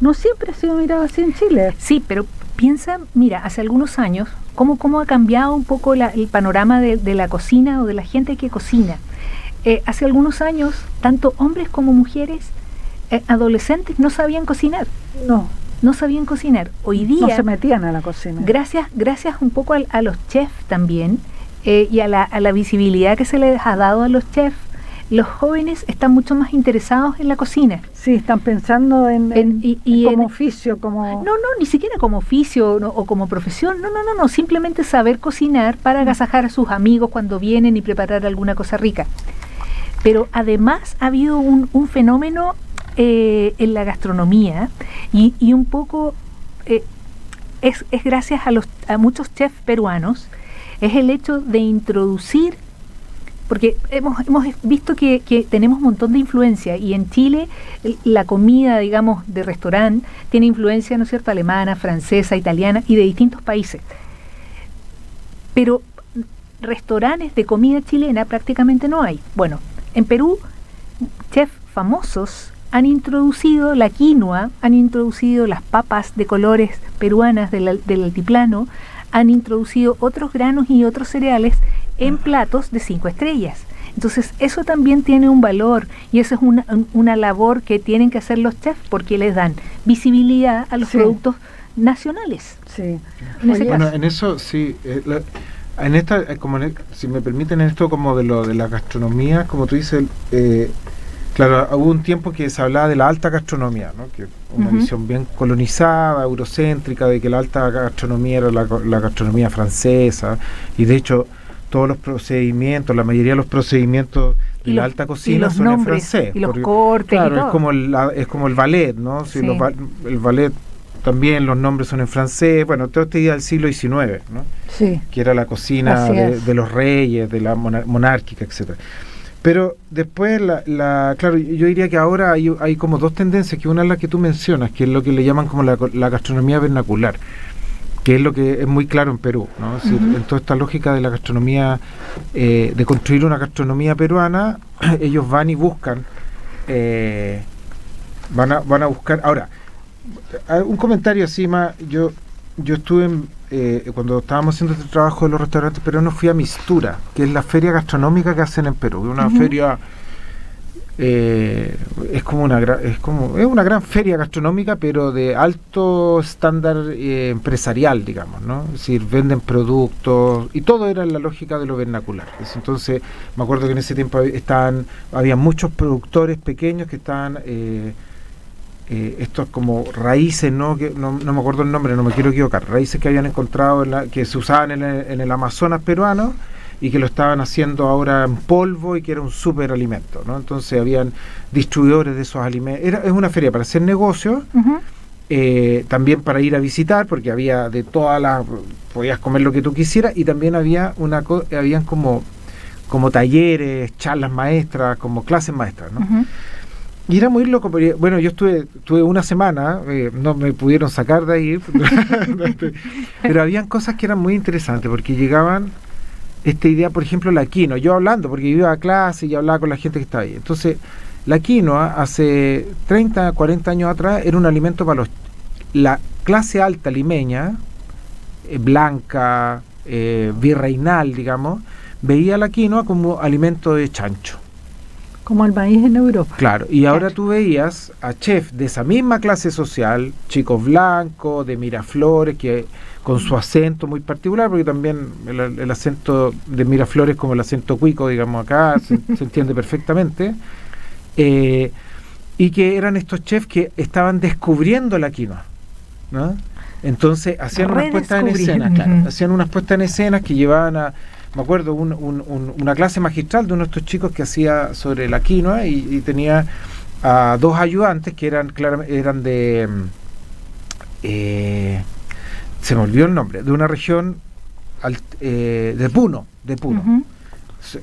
no siempre ha sido mirado así en Chile. Sí, pero piensa, mira, hace algunos años, cómo ha cambiado un poco el panorama de la cocina o de la gente que cocina. Hace algunos años, tanto hombres como mujeres, adolescentes, no sabían cocinar. No sabían cocinar. Hoy día... No se metían a la cocina. Gracias un poco a los chefs también, y a la visibilidad que se les ha dado a los chefs, los jóvenes están mucho más interesados en la cocina. Sí, están pensando como oficio, como... No, ni siquiera como oficio o como profesión, no, simplemente saber cocinar para agasajar a sus amigos cuando vienen y preparar alguna cosa rica. Pero además ha habido un fenómeno en la gastronomía y un poco es gracias a muchos chefs peruanos, es el hecho de introducir, porque hemos visto que tenemos un montón de influencia, y en Chile la comida, digamos, de restaurante tiene influencia, ¿no es cierto?, alemana, francesa, italiana y de distintos países. Pero restaurantes de comida chilena prácticamente no hay. Bueno, en Perú, chefs famosos han introducido la quinoa, han introducido las papas de colores peruanas del altiplano, han introducido otros granos y otros cereales en platos de 5 estrellas. Entonces eso también tiene un valor, y eso es una labor que tienen que hacer los chefs, porque les dan visibilidad a los productos nacionales. Sí. En eso sí, en esta, si me permiten, en esto como de la gastronomía, como tú dices, claro, hubo un tiempo que se hablaba de la alta gastronomía, ¿no? Que una visión bien colonizada, eurocéntrica, de que la alta gastronomía era la gastronomía francesa, y de hecho todos los procedimientos, la mayoría de los procedimientos de la alta cocina son en francés. Y los cortes, claro, y todo. Es como el ballet, ¿no? Sí. El ballet también, los nombres son en francés, bueno, toda esta idea del siglo XIX, ¿no? Sí. Que era la cocina de los reyes, de la monárquica, etcétera. Pero después, claro, yo diría que ahora hay como dos tendencias, que una es la que tú mencionas, que es lo que le llaman como la gastronomía vernacular, que es lo que es muy claro en Perú, ¿no? Es decir, en toda esta lógica de la gastronomía, de construir una gastronomía peruana, ellos van y buscan, van a buscar. Ahora, un comentario así más, yo estuve cuando estábamos haciendo este trabajo de los restaurantes peruanos, fui a Mistura, que es la feria gastronómica que hacen en Perú, una feria, es una gran feria gastronómica, pero de alto estándar empresarial, digamos, ¿no? Es decir, venden productos y todo era en la lógica de lo vernacular. Entonces me acuerdo que en ese tiempo había muchos productores pequeños que estaban estos como raíces, ¿no? Que no me acuerdo el nombre, no me quiero equivocar, raíces que habían encontrado que se usaban en el Amazonas peruano, y que lo estaban haciendo ahora en polvo, y que era un superalimento, ¿no? Entonces habían distribuidores de esos alimentos. Es una feria para hacer negocios, también para ir a visitar, porque había de todas las, podías comer lo que tú quisieras, y también había habían como como talleres, charlas maestras, como clases maestras, ¿no? Ujú. Y era muy loco, porque, bueno, yo estuve una semana, no me pudieron sacar de ahí, pero habían cosas que eran muy interesantes, porque llegaban esta idea, por ejemplo, la quinoa, yo hablando, porque yo iba a clase y hablaba con la gente que estaba ahí. Entonces, la quinoa, hace 30, 40 años atrás, era un alimento para la clase alta limeña, blanca, virreinal, digamos, veía la quinoa como alimento de chancho. Como el maíz en Europa. Claro, y ahora tú veías a chefs de esa misma clase social, chicos blancos, de Miraflores, que con su acento muy particular, porque también el acento de Miraflores, como el acento cuico, digamos acá, se entiende perfectamente, y que eran estos chefs que estaban descubriendo la quinoa, ¿no? Entonces hacían unas puestas en escena, claro, hacían unas puestas en escena que llevaban a... Me acuerdo una clase magistral de uno de estos chicos que hacía sobre la quinoa y tenía a dos ayudantes que eran de... se me olvidó el nombre, de una región de Puno. Ujú.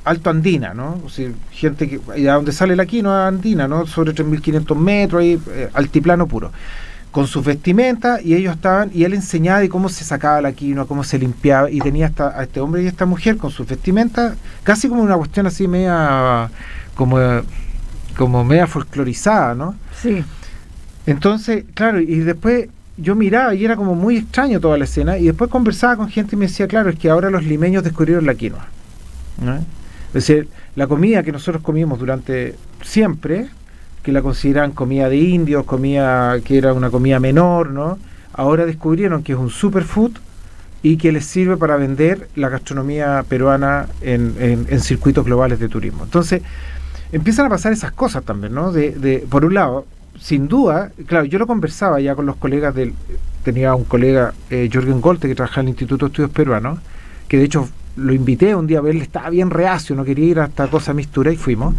Alto andina, ¿no? O sea, gente que... allá donde sale la quinoa andina, ¿no? Sobre 3.500 metros, ahí, altiplano puro. Con sus vestimentas, y ellos estaban, y él enseñaba de cómo se sacaba la quinoa, cómo se limpiaba, y tenía a este hombre y a esta mujer con sus vestimentas, casi como una cuestión así media, como media folclorizada, ¿no? Sí. Entonces, claro, y después yo miraba y era como muy extraño toda la escena, y después conversaba con gente y me decía, claro, es que ahora los limeños descubrieron la quinoa, ¿no? Es decir, la comida que nosotros comimos durante siempre, que la consideran comida de indios, comida que era una comida menor, ¿no? Ahora descubrieron que es un superfood y que les sirve para vender la gastronomía peruana en circuitos globales de turismo. Entonces, empiezan a pasar esas cosas también, ¿no? Por un lado, sin duda, claro, yo lo conversaba ya con los colegas tenía un colega, Jürgen Golte, que trabaja en el Instituto de Estudios Peruanos, que de hecho lo invité un día a verle, estaba bien reacio, no quería ir a esta cosa mistura, y fuimos.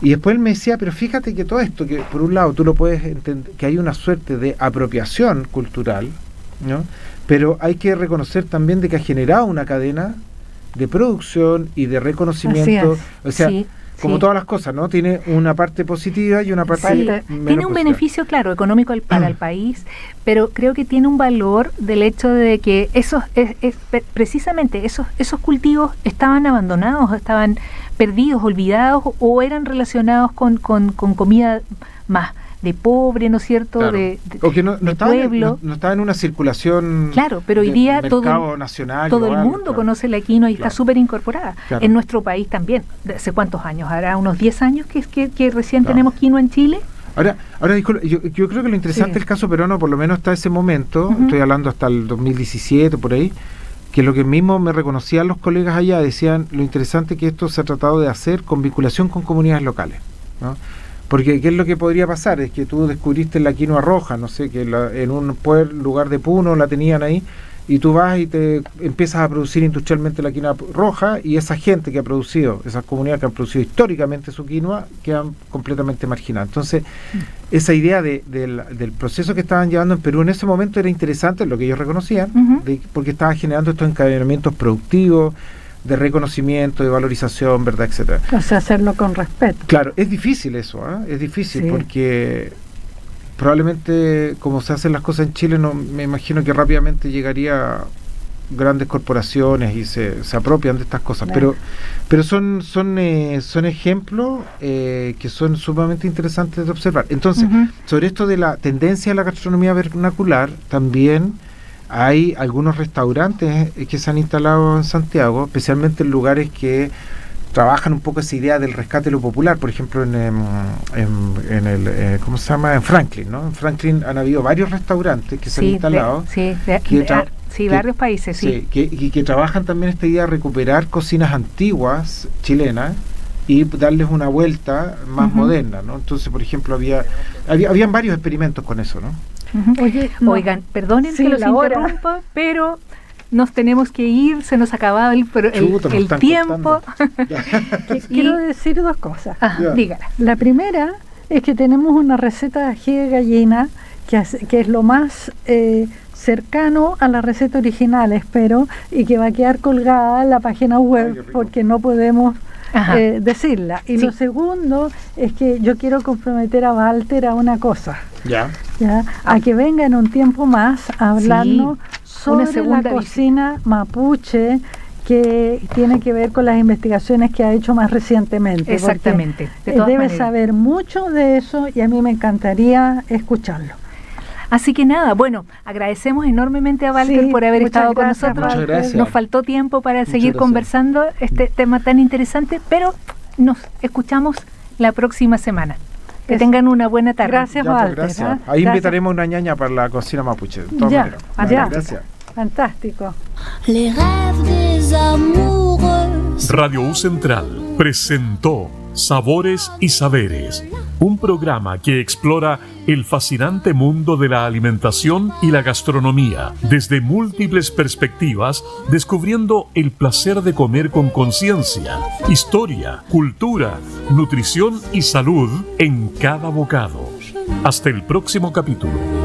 Y después él me decía, pero fíjate que todo esto, que por un lado tú lo puedes entender, que hay una suerte de apropiación cultural, ¿no? Pero hay que reconocer también de que ha generado una cadena de producción y de reconocimiento, o sea, sí, como todas las cosas, ¿no? Tiene una parte positiva y una parte menos tiene un positiva. beneficio, claro, económico para el país, pero creo que tiene un valor del hecho de que precisamente esos cultivos estaban abandonados, estaban perdidos, olvidados, o eran relacionados con comida más de pobre, ¿no es cierto? Claro. O que no pueblo. No estaba en una circulación. Claro, pero hoy día todo nacional, el global, mundo claro. conoce la quinoa y Claro. está súper incorporada. Claro. En nuestro país también. ¿Hace cuántos años? ¿Hará unos 10 años que recién Claro. tenemos quinoa en Chile? Ahora disculpe, yo creo que lo interesante del caso peruano, por lo menos hasta ese momento, Ujú. estoy hablando hasta el 2017, por ahí, que lo que mismo me reconocían los colegas allá, decían lo interesante que esto se ha tratado de hacer con vinculación con comunidades locales, ¿no? Porque ¿qué es lo que podría pasar? Es que tú descubriste la quinoa roja, no sé, que en un lugar de Puno la tenían ahí, y tú vas y te empiezas a producir industrialmente la quinoa roja, y esa gente que ha producido, esas comunidades que han producido históricamente su quinoa, quedan completamente marginadas. Entonces, esa idea del proceso que estaban llevando en Perú en ese momento era interesante, lo que ellos reconocían, Ujú. porque estaba generando estos encadenamientos productivos, de reconocimiento, de valorización, ¿verdad?, etcétera. O sea, hacerlo con respeto. Claro, es difícil eso, es difícil, Sí. porque probablemente como se hacen las cosas en Chile, no me imagino que rápidamente llegaría grandes corporaciones y se apropian de estas cosas, Claro. pero son ejemplos que son sumamente interesantes de observar. Entonces, Ujú. sobre esto de la tendencia a la gastronomía vernacular, también hay algunos restaurantes que se han instalado en Santiago, especialmente en lugares que trabajan un poco esa idea del rescate de lo popular. Por ejemplo, en el ¿cómo se llama? En Franklin, ¿no? En Franklin han habido varios restaurantes que se han instalado. Varios países, sí. Que trabajan también esta idea de recuperar cocinas antiguas chilenas y darles una vuelta más Ujú. moderna, ¿no? Entonces, por ejemplo, habían varios experimentos con eso, ¿no? Ujú. Oye, no. Oigan, perdonen Sí, que los la hora. interrumpa, pero nos tenemos que ir, se nos ha acabado el Chuta, nos están tiempo. Quiero decir dos cosas. Ajá, Ya. dígala. La primera es que tenemos una receta de ají de gallina que es lo más cercano a la receta original, espero, y que va a quedar colgada en la página Ay, web qué rico. porque no podemos decirla. Y lo segundo es que yo quiero comprometer a Walter a una cosa. ¿Ya? A que venga en un tiempo más a hablarnos sobre la cocina mapuche, que tiene que ver con las investigaciones que ha hecho más recientemente. Exactamente. Debe saber mucho de eso y a mí me encantaría escucharlo. Así que nada, bueno, agradecemos enormemente a Walter por haber estado con nosotros. Muchas gracias. Nos faltó tiempo para seguir conversando este tema tan interesante, pero nos escuchamos la próxima semana. Que tengan una buena tarde. Gracias, Walter. Gracias. Ahí invitaremos una ñaña para la cocina mapuche. Gracias. Fantástico. Radio U Central presentó Sabores y Saberes, un programa que explora el fascinante mundo de la alimentación y la gastronomía desde múltiples perspectivas, descubriendo el placer de comer con conciencia, historia, cultura, nutrición y salud en cada bocado. Hasta el próximo capítulo.